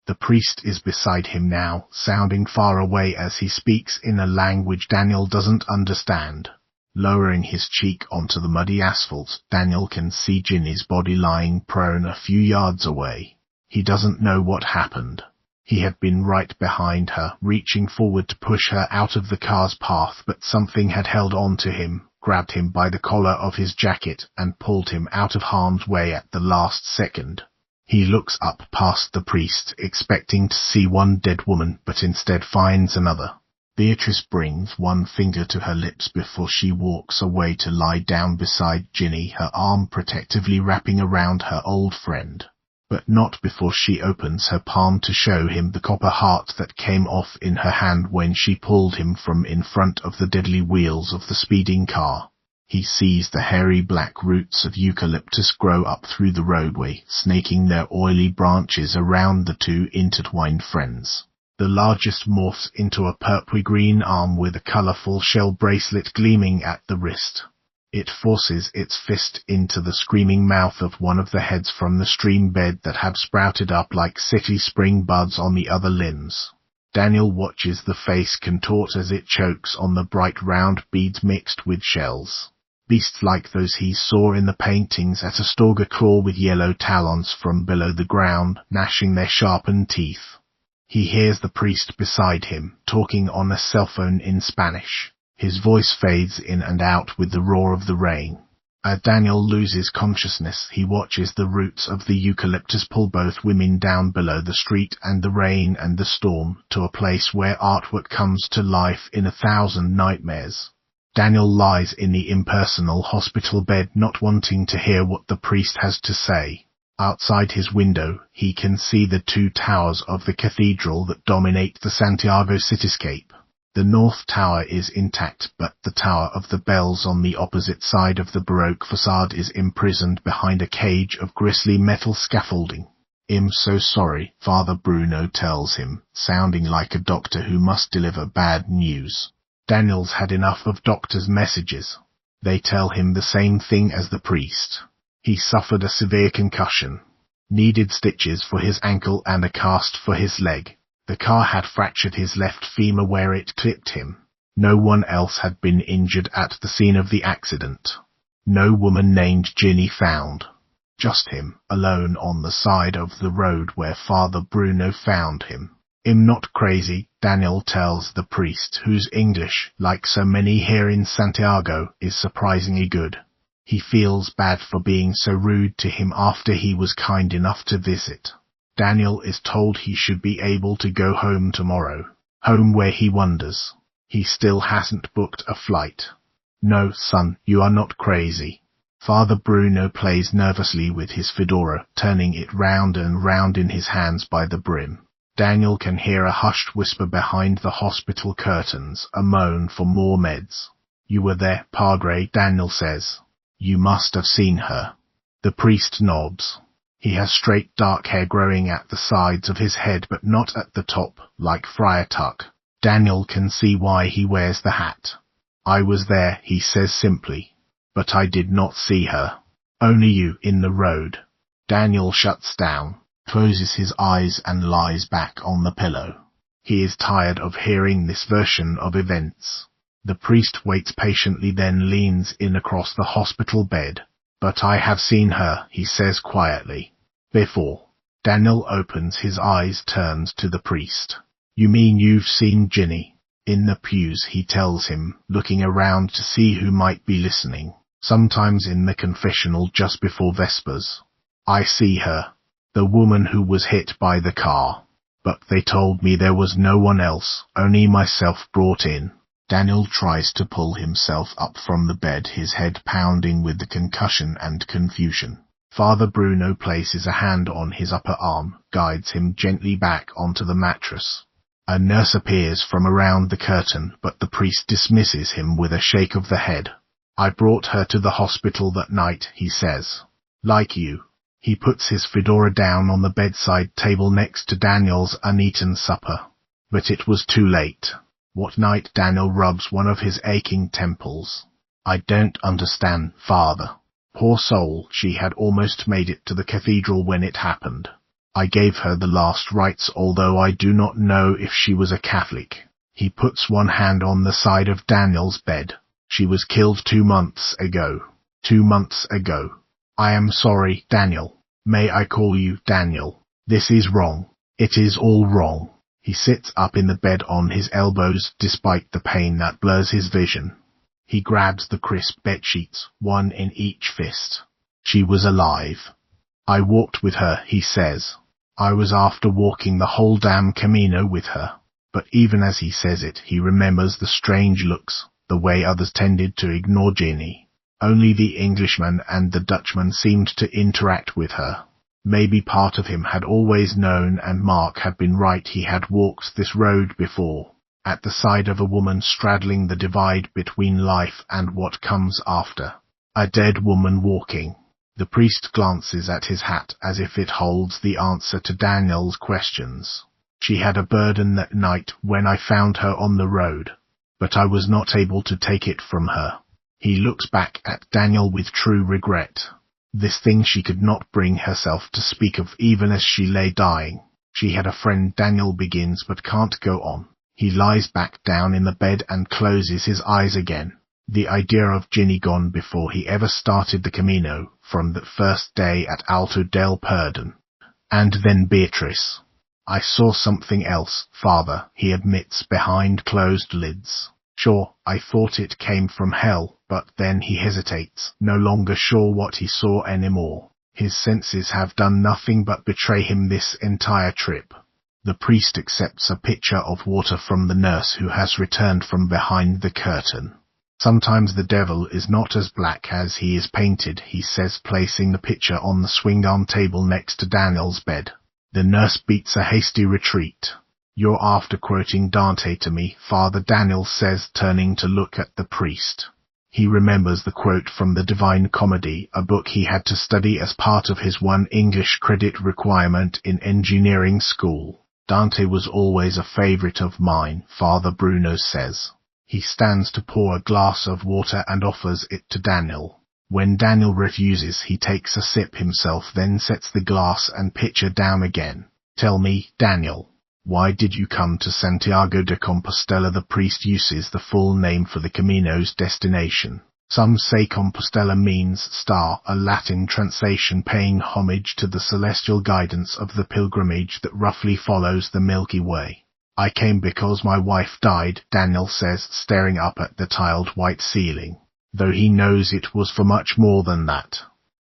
The priest is beside him now, sounding far away as he speaks in a language Daniel doesn't understand. Lowering his cheek onto the muddy asphalt, Daniel can see Ginny's body lying prone a few yards away. He doesn't know what happened. He had been right behind her, reaching forward to push her out of the car's path, but something had held on to him, grabbed him by the collar of his jacket, and pulled him out of harm's way at the last second. He looks up past the priest, expecting to see one dead woman, but instead finds another. Beatrice brings one finger to her lips before she walks away to lie down beside Ginny, her arm protectively wrapping around her old friend. But not before she opens her palm to show him the copper heart that came off in her hand when she pulled him from in front of the deadly wheels of the speeding car. He sees the hairy black roots of eucalyptus grow up through the roadway, snaking their oily branches around the 2 intertwined friends. The largest morphs into a purply green arm with a colorful shell bracelet gleaming at the wrist. It forces its fist into the screaming mouth of one of the heads from the stream bed that have sprouted up like city spring buds on the other limbs. Daniel watches the face contort as it chokes on the bright round beads mixed with shells. Beasts like those he saw in the paintings at Astorga claw with yellow talons from below the ground, gnashing their sharpened teeth. He hears the priest beside him, talking on a cell phone in Spanish. His voice fades in and out with the roar of the rain. As Daniel loses consciousness, he watches the roots of the eucalyptus pull both women down below the street and the rain and the storm to a place where artwork comes to life in 1,000 nightmares. Daniel lies in the impersonal hospital bed, not wanting to hear what the priest has to say. Outside his window, he can see the 2 towers of the cathedral that dominate the Santiago cityscape. The north tower is intact, but the tower of the bells on the opposite side of the Baroque facade is imprisoned behind a cage of grisly metal scaffolding. "I'm so sorry," Father Bruno tells him, sounding like a doctor who must deliver bad news. Daniel's had enough of doctors' messages. They tell him the same thing as the priest. He suffered a severe concussion, needed stitches for his ankle and a cast for his leg. The car had fractured his left femur where it clipped him. No one else had been injured at the scene of the accident. No woman named Ginny found. Just him, alone on the side of the road where Father Bruno found him. "I'm not crazy," Daniel tells the priest, whose English, like so many here in Santiago, is surprisingly good. He feels bad for being so rude to him after he was kind enough to visit. Daniel is told he should be able to go home tomorrow. Home where he wonders. He still hasn't booked a flight. "No, son, you are not crazy." Father Bruno plays nervously with his fedora, turning it round and round in his hands by the brim. Daniel can hear a hushed whisper behind the hospital curtains, a moan for more meds. "You were there, Padre," Daniel says. "You must have seen her." The priest nods. He has straight dark hair growing at the sides of his head but not at the top, like Friar Tuck. Daniel can see why he wears the hat. "I was there," he says simply. "But I did not see her. Only you in the road." Daniel shuts down, closes his eyes and lies back on the pillow. He is tired of hearing this version of events. The priest waits patiently, then leans in across the hospital bed. "But I have seen her," he says quietly. "Before." Daniel opens his eyes, turns to the priest. "You mean you've seen Ginny?" "In the pews," he tells him, looking around to see who might be listening. "Sometimes in the confessional just before Vespers." "I see her. The woman who was hit by the car. But they told me there was no one else, only myself brought in." Daniel tries to pull himself up from the bed, his head pounding with the concussion and confusion. Father Bruno places a hand on his upper arm, guides him gently back onto the mattress. A nurse appears from around the curtain, but the priest dismisses him with a shake of the head. "I brought her to the hospital that night," he says. "Like you." He puts his fedora down on the bedside table next to Daniel's uneaten supper. But it was too late. "What night?" Daniel rubs one of his aching temples. "I don't understand, Father." Poor soul, she had almost made it to the cathedral when it happened. I gave her the last rites, although I do not know if she was a Catholic. He puts one hand on the side of Daniel's bed. "She was killed 2 months ago. 2 months ago. I am sorry, Daniel. May I call you Daniel? This is wrong. It is all wrong." He sits up in the bed on his elbows, despite the pain that blurs his vision. He grabs the crisp bedsheets, one in each fist. "She was alive. I walked with her," he says. "I was after walking the whole damn Camino with her." But even as he says it, he remembers the strange looks, the way others tended to ignore Ginny. Only the Englishman and the Dutchman seemed to interact with her. Maybe part of him had always known, and Mark had been right, he had walked this road before, at the side of a woman straddling the divide between life and what comes after. A dead woman walking. The priest glances at his hat as if it holds the answer to Daniel's questions. She had a burden that night when I found her on the road, but I was not able to take it from her. He looks back at Daniel with true regret. This thing she could not bring herself to speak of even as she lay dying. She had a friend, Daniel begins, but can't go on. He lies back down in the bed and closes his eyes again. The idea of Ginny gone before he ever started the Camino, from that first day at Alto del Perdon. And then Beatrice. I saw something else, Father, he admits behind closed lids. Sure, I thought it came from hell, but then he hesitates, no longer sure what he saw anymore. His senses have done nothing but betray him this entire trip. The priest accepts a pitcher of water from the nurse who has returned from behind the curtain. Sometimes the devil is not as black as he is painted, he says, placing the pitcher on the swing-arm table next to Daniel's bed. The nurse beats a hasty retreat. You're after quoting Dante to me, Father, Daniel says, turning to look at the priest. He remembers the quote from the Divine Comedy, a book he had to study as part of his 1 English credit requirement in engineering school. Dante was always a favorite of mine, Father Bruno says. He stands to pour a glass of water and offers it to Daniel. When Daniel refuses, he takes a sip himself, then sets the glass and pitcher down again. Tell me, Daniel, why did you come to Santiago de Compostela? The priest uses the full name for the Camino's destination. Some say Compostela means star, a Latin translation paying homage to the celestial guidance of the pilgrimage that roughly follows the Milky Way. I came because my wife died, Daniel says, staring up at the tiled white ceiling, though he knows it was for much more than that.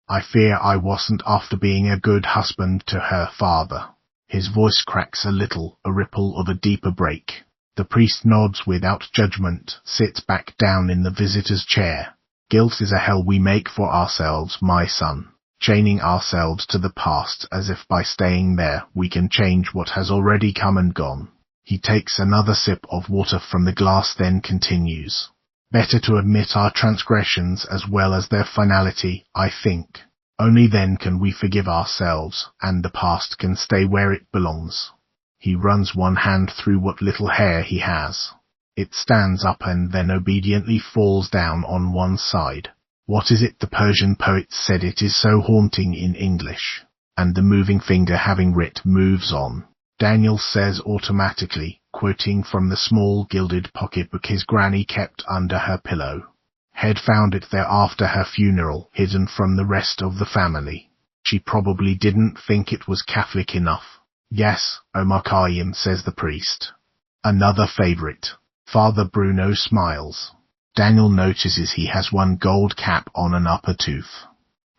I fear I wasn't after being a good husband to her, Father. His voice cracks a little, a ripple of a deeper break. The priest nods without judgment, sits back down in the visitor's chair. Guilt is a hell we make for ourselves, my son, chaining ourselves to the past as if by staying there we can change what has already come and gone. He takes another sip of water from the glass, then continues. Better to admit our transgressions as well as their finality, I think. Only then can we forgive ourselves, and the past can stay where it belongs. He runs one hand through what little hair he has. It stands up and then obediently falls down on one side. What is it the Persian poet said? It is so haunting in English. And the moving finger, having writ, moves on. Daniel says automatically, quoting from the small gilded pocketbook his granny kept under her pillow. Had found it there after her funeral, hidden from the rest of the family. She probably didn't think it was Catholic enough. Yes, Omar Khayyam, says the priest. Another favorite. Father Bruno smiles. Daniel notices he has one gold cap on an upper tooth.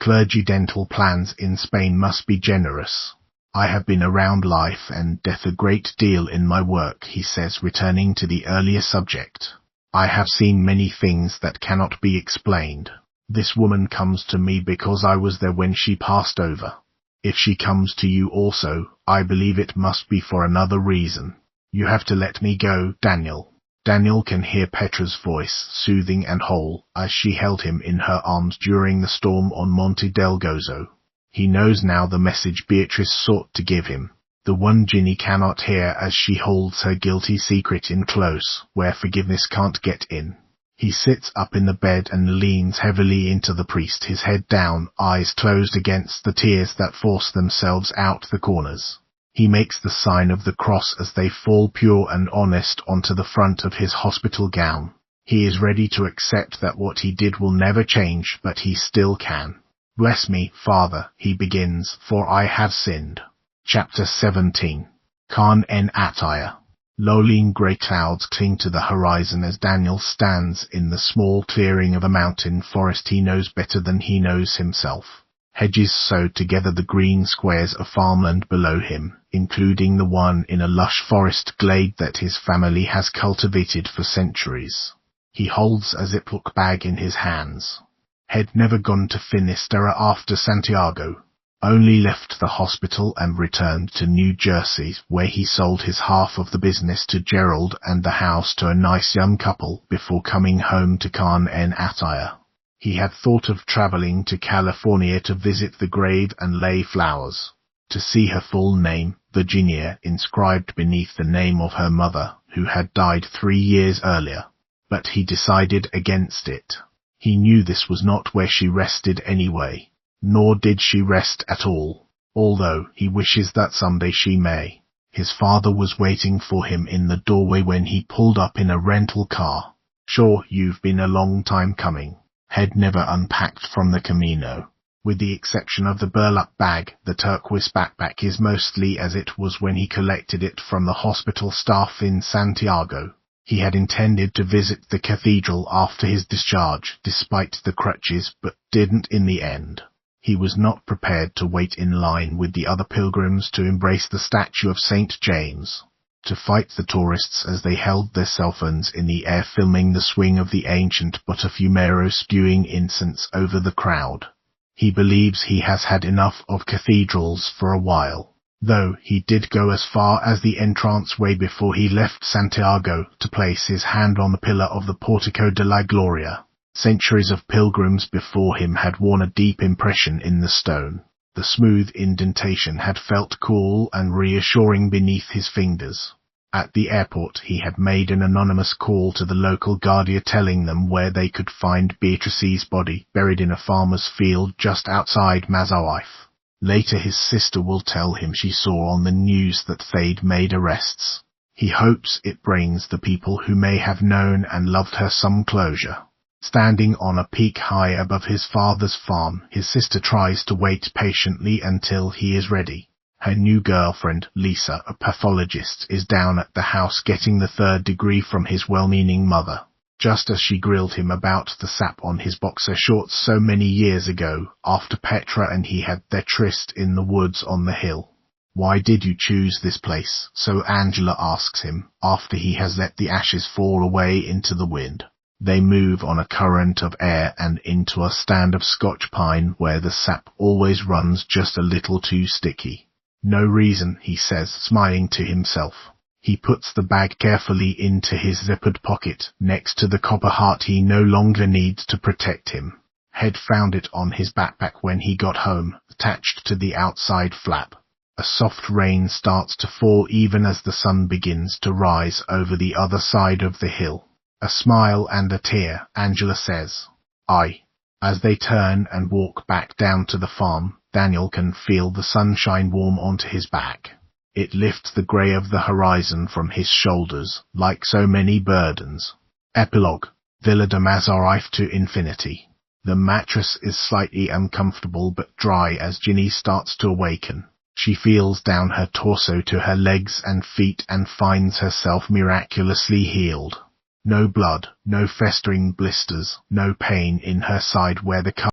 Clergy dental plans in Spain must be generous. I have been around life and death a great deal in my work, he says, returning to the earlier subject. I have seen many things that cannot be explained. This woman comes to me because I was there when she passed over. If she comes to you also, I believe it must be for another reason. You have to let me go, Daniel. Daniel can hear Petra's voice, soothing and whole, as she held him in her arms during the storm on Monte del Gozo. He knows now the message Beatrice sought to give him, the one Ginny cannot hear as she holds her guilty secret in close, where forgiveness can't get in. He sits up in the bed and leans heavily into the priest, his head down, eyes closed against the tears that force themselves out the corners. He makes the sign of the cross as they fall pure and honest onto the front of his hospital gown. He is ready to accept that what he did will never change, but he still can. Bless me, Father, he begins, for I have sinned. Chapter 17. Khan en Attaya. Lowering grey clouds cling to the horizon as Daniel stands in the small clearing of a mountain forest he knows better than he knows himself. Hedges sewed together the green squares of farmland below him, including the one in a lush forest glade that his family has cultivated for centuries. He holds a Ziploc bag in his hands. Had never gone to Finisterre after Santiago, only left the hospital and returned to New Jersey, where he sold his half of the business to Gerald and the house to a nice young couple before coming home to Khan en Attaya. He had thought of traveling to California to visit the grave and lay flowers. To see her full name, Virginia, inscribed beneath the name of her mother, who had died 3 years earlier. But he decided against it. He knew this was not where she rested anyway, nor did she rest at all, although he wishes that someday she may. His father was waiting for him in the doorway when he pulled up in a rental car. "Sure, you've been a long time coming." Head never unpacked from the Camino. With the exception of the burlap bag, the turquoise backpack is mostly as it was when he collected it from the hospital staff in Santiago. He had intended to visit the cathedral after his discharge, despite the crutches, but didn't in the end. He was not prepared to wait in line with the other pilgrims to embrace the statue of St. James, to fight the tourists as they held their cell phones in the air filming the swing of the ancient Butterfumero spewing incense over the crowd. He believes he has had enough of cathedrals for a while, though he did go as far as the entranceway before he left Santiago to place his hand on the pillar of the Portico de la Gloria. Centuries of pilgrims before him had worn a deep impression in the stone. The smooth indentation had felt cool and reassuring beneath his fingers. At the airport, he had made an anonymous call to the local guardia telling them where they could find Beatrice's body buried in a farmer's field just outside Mazawife. Later his sister will tell him she saw on the news that they'd made arrests. He hopes it brings the people who may have known and loved her some closure. Standing on a peak high above his father's farm, his sister tries to wait patiently until he is ready. Her new girlfriend, Lisa, a pathologist, is down at the house getting the 3rd degree from his well-meaning mother. Just as she grilled him about the sap on his boxer shorts so many years ago, after Petra and he had their tryst in the woods on the hill. "Why did you choose this place?" so Angela asks him, after he has let the ashes fall away into the wind. They move on a current of air and into a stand of Scotch pine where the sap always runs just a little too sticky. "No reason," he says, smiling to himself. He puts the bag carefully into his zippered pocket, next to the copper heart he no longer needs to protect him. Head found it on his backpack when he got home, attached to the outside flap. A soft rain starts to fall even as the sun begins to rise over the other side of the hill. "A smile and a tear," Angela says. "Aye." As they turn and walk back down to the farm, Daniel can feel the sunshine warm onto his back. It lifts the grey of the horizon from his shoulders, like so many burdens. Epilogue. Villa de Mazawife to infinity. The mattress is slightly uncomfortable but dry as Ginny starts to awaken. She feels down her torso to her legs and feet and finds herself miraculously healed. No blood, no festering blisters, no pain in her side where the cut